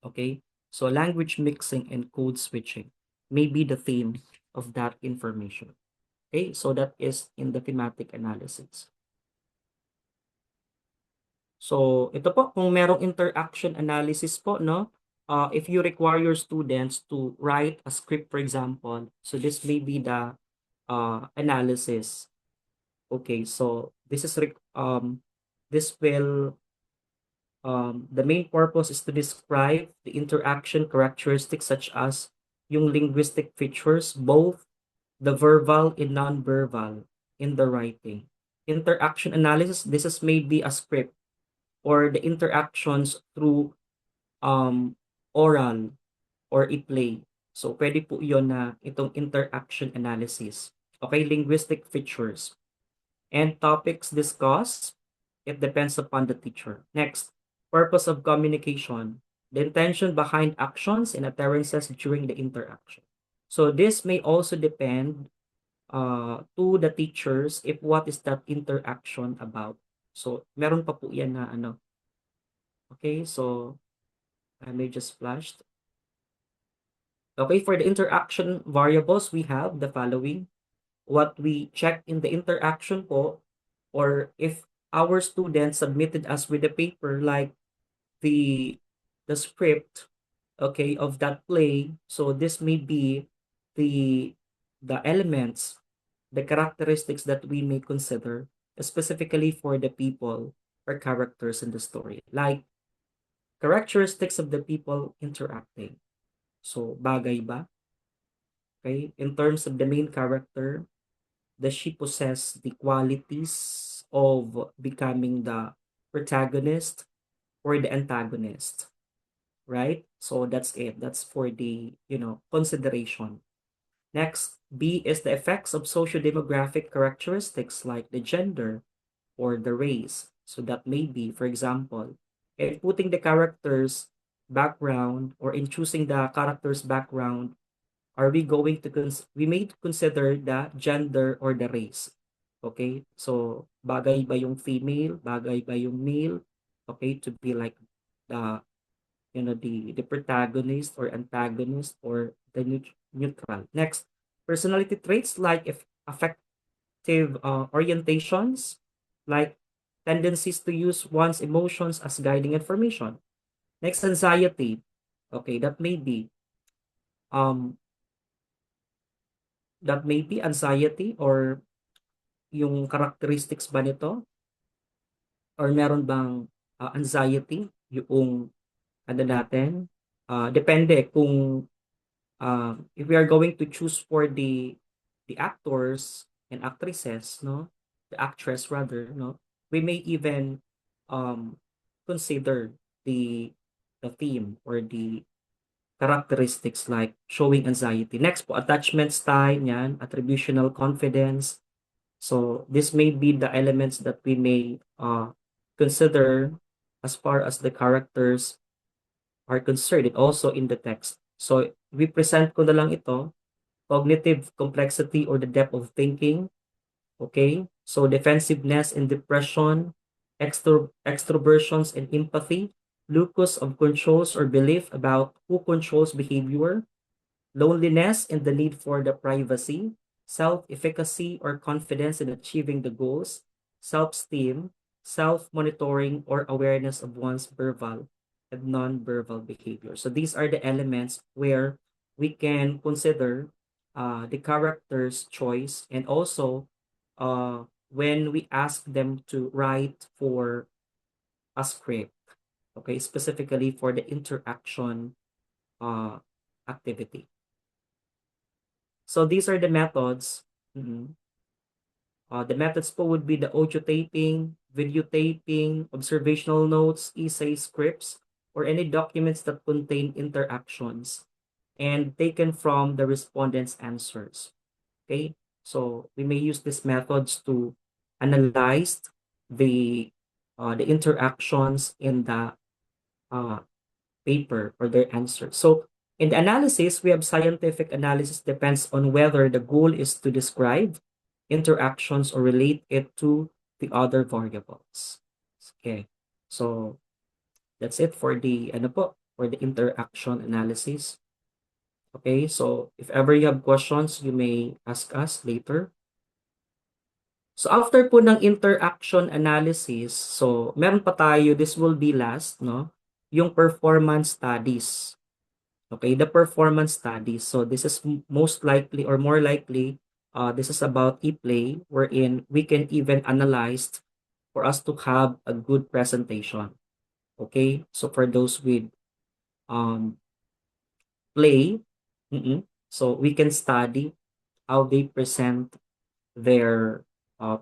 Okay, so language mixing and code switching may be the theme of that information. Okay, so that is in the thematic analysis. So ito po, kung merong interaction analysis po, no? If you require your students to write a script, for example, so this may be the analysis. Okay, so this will the main purpose is to describe the interaction characteristics such as yung linguistic features, both the verbal and non-verbal in the writing. Interaction analysis, this is maybe a script or the interactions through oral or i-play. So, pwede po yun na itong interaction analysis. Okay, linguistic features. And topics discussed, it depends upon the teacher. Next, purpose of communication, the intention behind actions and utterances during the interaction. So this may also depend to the teachers if what is that interaction about. So meron pa po yan na ano. Okay, so I may just flashed. Okay, for the interaction variables, we have the following. What we check in the interaction po, or if our students submitted us with a paper like the script, okay, of that play, so this may be the elements, the characteristics that we may consider specifically for the people or characters in the story, like characteristics of the people interacting. So bagay ba? Okay, in terms of the main character, does she possess the qualities of becoming the protagonist or the antagonist? Right? So that's it. That's for the, consideration. Next, B is the effects of socio-demographic characteristics like the gender or the race. So that may be, for example, in putting the character's background or in choosing the character's background, are we going to we may consider the gender or the race. Okay? So bagay ba yung female, bagay ba yung male, okay, to be like the the protagonist or antagonist or the neutral. Next, personality traits like if affective orientations, like tendencies to use one's emotions as guiding information. Next, anxiety. Okay, that may be anxiety or yung characteristics ba nito or meron bang anxiety yung ano natin, depende kung if we are going to choose for the actors and actresses, no, the actress rather, no, we may even consider the theme or the characteristics like showing anxiety. Next po, attachment style, yan, attributional confidence. So this may be the elements that we may consider as far as the characters are concerned and also in the text. So we present ko na lang ito, cognitive complexity or the depth of thinking. Okay? So defensiveness and depression, extroversions and empathy, locus of controls or belief about who controls behavior, loneliness and the need for the privacy, self-efficacy or confidence in achieving the goals, self-esteem, self-monitoring or awareness of one's verbal and non-verbal behavior. So these are the elements where we can consider the character's choice, and also when we ask them to write for a script, okay, specifically for the interaction activity. So these are the methods. The methods po would be the audio taping, video taping, observational notes, essay scripts, or any documents that contain interactions and taken from the respondents' answers. Okay, so we may use these methods to analyze the interactions in the paper or their answers. So In the analysis, we have scientific analysis depends on whether the goal is to describe interactions or relate it to the other variables. Okay, so that's it for the for the interaction analysis. Okay, so if ever you have questions, you may ask us later. So after po ng interaction analysis, so meron pa tayo, this will be last, no? Yung performance studies. Okay, the performance studies. So this is most likely or more likely, this is about e-play wherein we can even analyze for us to have a good presentation. Okay, so for those with play, so we can study how they present their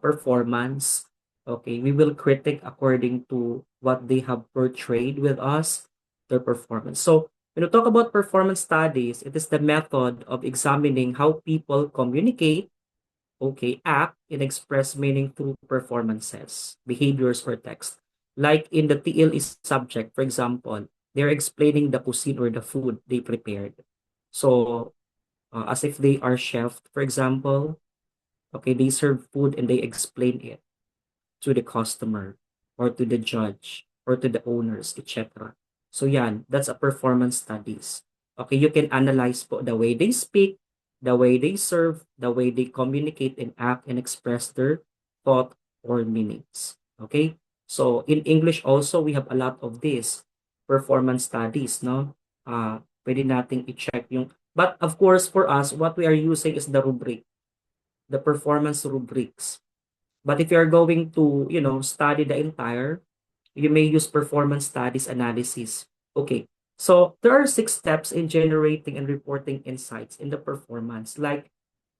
performance. Okay, we will critique according to what they have portrayed with us, their performance. So when we talk about performance studies, it is the method of examining how people communicate, okay, act, and express meaning through performances, behaviors, or text. Like in the TLE subject, for example, they're explaining the cuisine or the food they prepared. So as if they are chef, for example, okay, they serve food and they explain it to the customer or to the judge or to the owners, etc. So yan, that's a performance studies. Okay, you can analyze po the way they speak, the way they serve, the way they communicate and act and express their thought or meanings. Okay, so in English also, we have a lot of this performance studies, no? Pwede nating i-check yung, but of course, for us, what we are using is the rubric, the performance rubrics. But if you're going to, study the entire, you may use performance studies analysis. Okay, so there are 6 steps in generating and reporting insights in the performance, like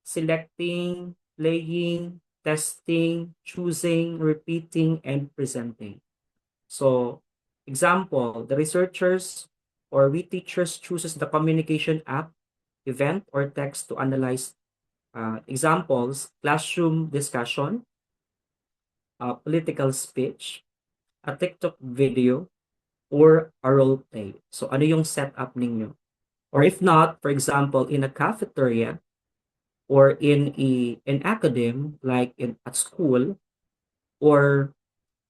selecting, playing, testing, choosing, repeating, and presenting. So, example, the researchers or we teachers chooses the communication app, event, or text to analyze examples, classroom discussion, political speech, a TikTok video, or a role play. So ano yung setup ninyo? Or if not, for example, in a cafeteria or in an academe, like at school, or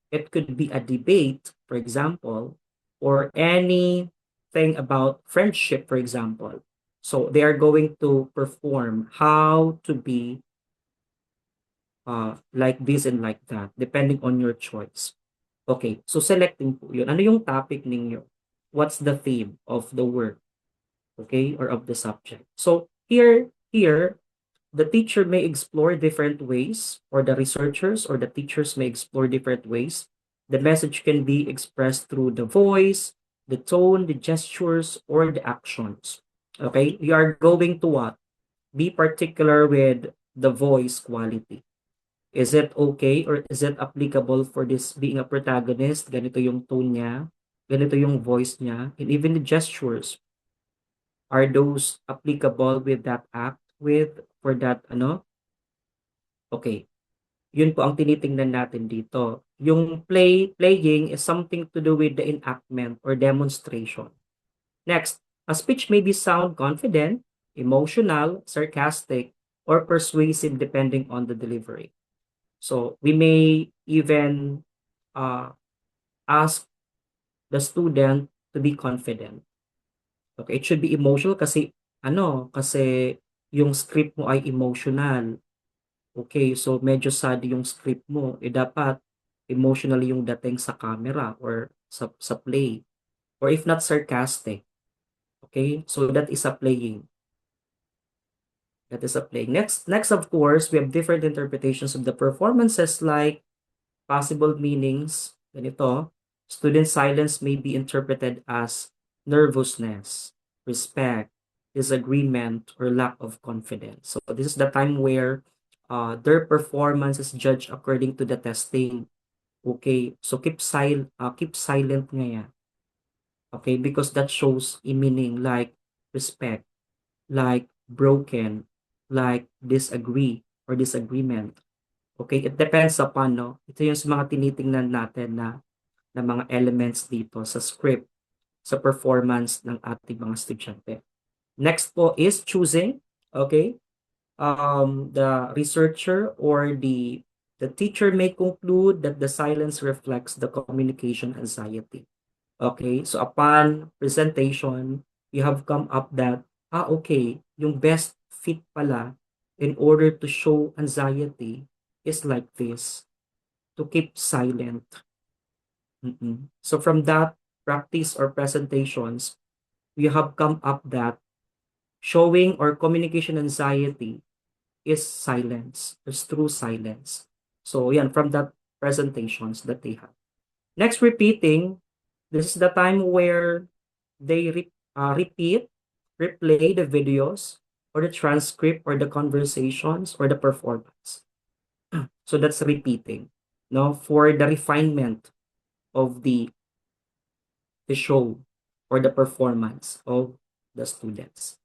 it could be a debate, for example, or anything about friendship, for example. So they are going to perform how to be like this and like that, depending on your choice. Okay, so selecting po yun. Ano yung topic ninyo? What's the theme of the work? Okay, or of the subject? So here, the teacher may explore different ways, or the researchers or the teachers may explore different ways. The message can be expressed through the voice, the tone, the gestures, or the actions. Okay, you are going to what? Be particular with the voice quality. Is it okay or is it applicable for this being a protagonist? Ganito yung tone niya, ganito yung voice niya, and even the gestures. Are those applicable with that act, for that, Okay, yun po ang tinitingnan natin dito. Yung playing is something to do with the enactment or demonstration. Next, a speech may be sound confident, emotional, sarcastic, or persuasive depending on the delivery. So we may even ask the student to be confident. Okay, it should be emotional kasi kasi yung script mo ay emotional. Okay, so medyo sad yung script mo, dapat emotionally yung dating sa camera or sa play. Or if not sarcastic. Okay, so that is a playing. That is a play. Next, of course, we have different interpretations of the performances like possible meanings. Ganito, student silence may be interpreted as nervousness, respect, disagreement, or lack of confidence. So this is the time where their performance is judged according to the testing. Okay, so keep silent nga yan. Okay, because that shows a meaning like respect, like broken, like disagree or disagreement. Okay, it depends upon, no? Ito yung sa mga tinitingnan natin na mga elements dito sa script, sa performance ng ating mga estudyante. Next po is choosing. Okay. The researcher or the teacher may conclude that the silence reflects the communication anxiety. Okay, so upon presentation, you have come up that, okay, yung best fit pala in order to show anxiety is like this, to keep silent. So from that practice or presentations, we have come up that showing or communication anxiety is silence, is true silence. So yan, from that presentations that they have. Next, repeating. This is the time where they repeat, replay the videos or the transcript or the conversations or the performance. So that's repeating, no, for the refinement of the show or the performance of the students.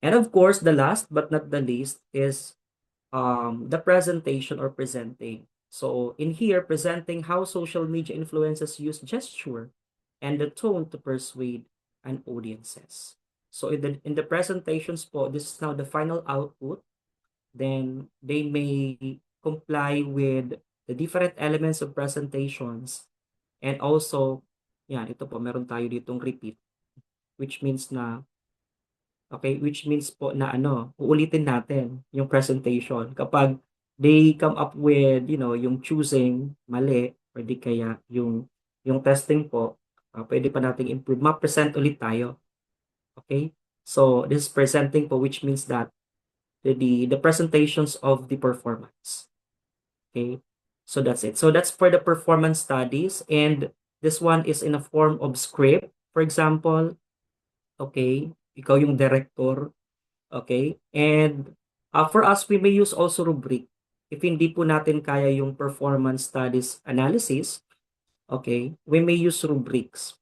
And of course, the last but not the least is the presentation or presenting. So in here, presenting how social media influences use gesture and the tone to persuade an audiences. So in the presentations po, this is now the final output. Then they may comply with the different elements of presentations, and also, yan, ito po, meron tayo ditong repeat, which means na, okay, which means po na ano, uulitin natin yung presentation. Kapag they come up with, yung choosing mali, or di kaya yung testing po, pwede pa nating improve. Ma-present ulit tayo. Okay? So, this is presenting po, which means that the presentations of the performance. Okay? So, that's it. So, that's for the performance studies. And this one is in a form of script. For example, okay, ikaw yung director. Okay? And for us, we may use also rubric. If hindi po natin kaya yung performance studies analysis, okay, we may use rubrics.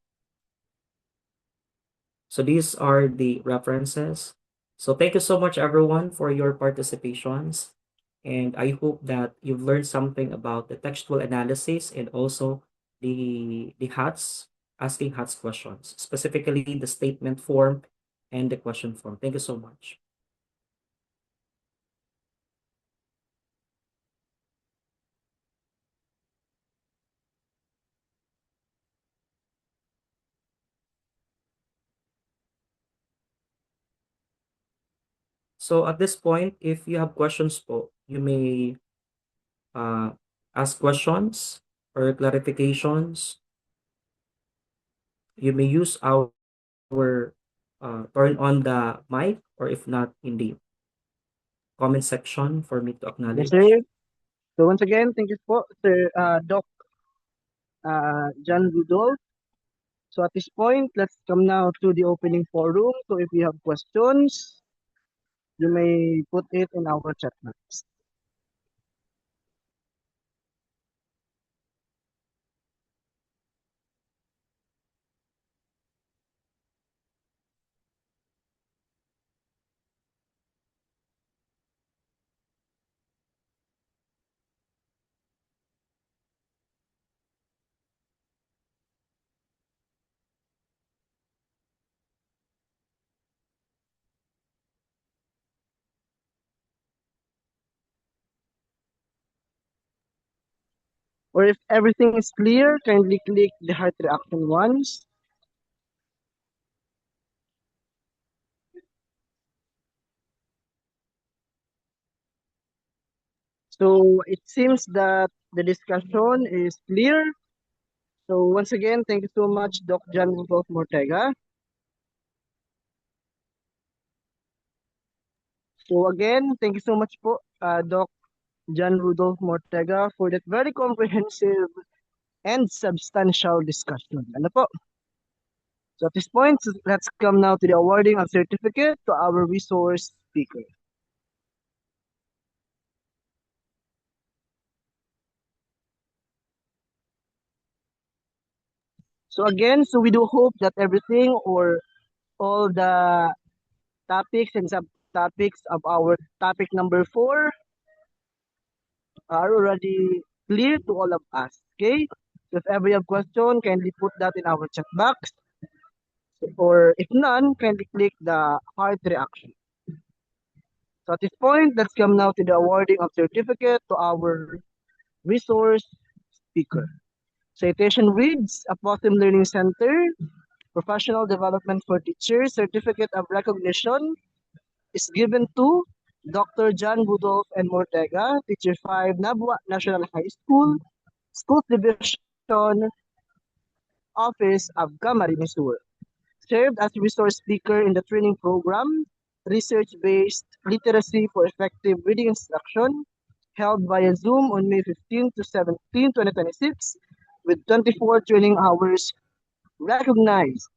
So these are the references. So thank you so much, everyone, for your participations. And I hope that you've learned something about the textual analysis and also the HATS, asking HATS questions, specifically the statement form and the question form. Thank you so much. So at this point, if you have questions po, you may ask questions or clarifications. You may use our turn on the mic, or if not, in the comment section for me to Yes, acknowledge. sir. So once again, thank you po, Sir Doc John Rudolph. So at this point, let's come now to the opening forum. So if you have questions, you may put it in our chat box. Or if everything is clear, kindly click the heart reaction once. So it seems that the discussion is clear. So once again, thank you so much, Doc John Rudolph Mortega. So again, thank you so much po, Doc John Rudolph Mortega, for that very comprehensive and substantial discussion. Ano po? So at this point, let's come now to the awarding of certificate to our resource speaker. So again, so we do hope that everything or all the topics and subtopics of our topic number 4 are already clear to all of us. Okay? So if ever you have question, kindly put that in our chat box. Or if none, kindly click the heart reaction. So at this point, let's come now to the awarding of certificate to our resource speaker. Citation reads, Apothim Learning Center, Professional Development for Teachers, Certificate of Recognition is given to Dr. John Budolf and Mortega, Teacher 5, Nabwa National High School, Schools Division, Office of Camarines Sur. Served as resource speaker in the training program, research-based literacy for effective reading instruction, held via Zoom on May 15 to 17, 2026, with 24 training hours recognized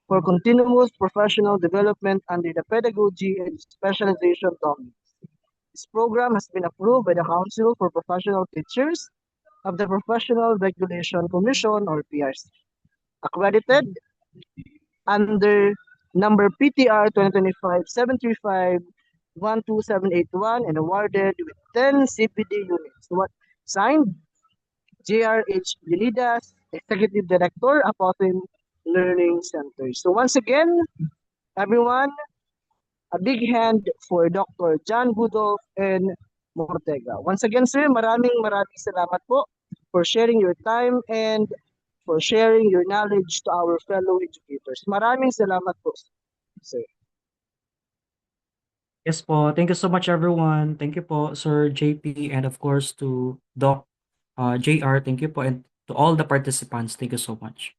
for continuous professional development under the pedagogy and specialization domains. This program has been approved by the Council for Professional Teachers of the Professional Regulation Commission or PRC, accredited under number PTR 2025-735 12781 and awarded with 10 CPD units. What signed JRH Unidas, Executive Director, Apothim Learning Center. So once again, everyone, a big hand for Dr. John Budolf and Mortega. Once again, sir, maraming salamat po for sharing your time and for sharing your knowledge to our fellow educators. Maraming salamat po, sir. Yes po. Thank you so much, everyone. Thank you po, Sir JP, and of course to Doc JR. Thank you po, and to all the participants. Thank you so much.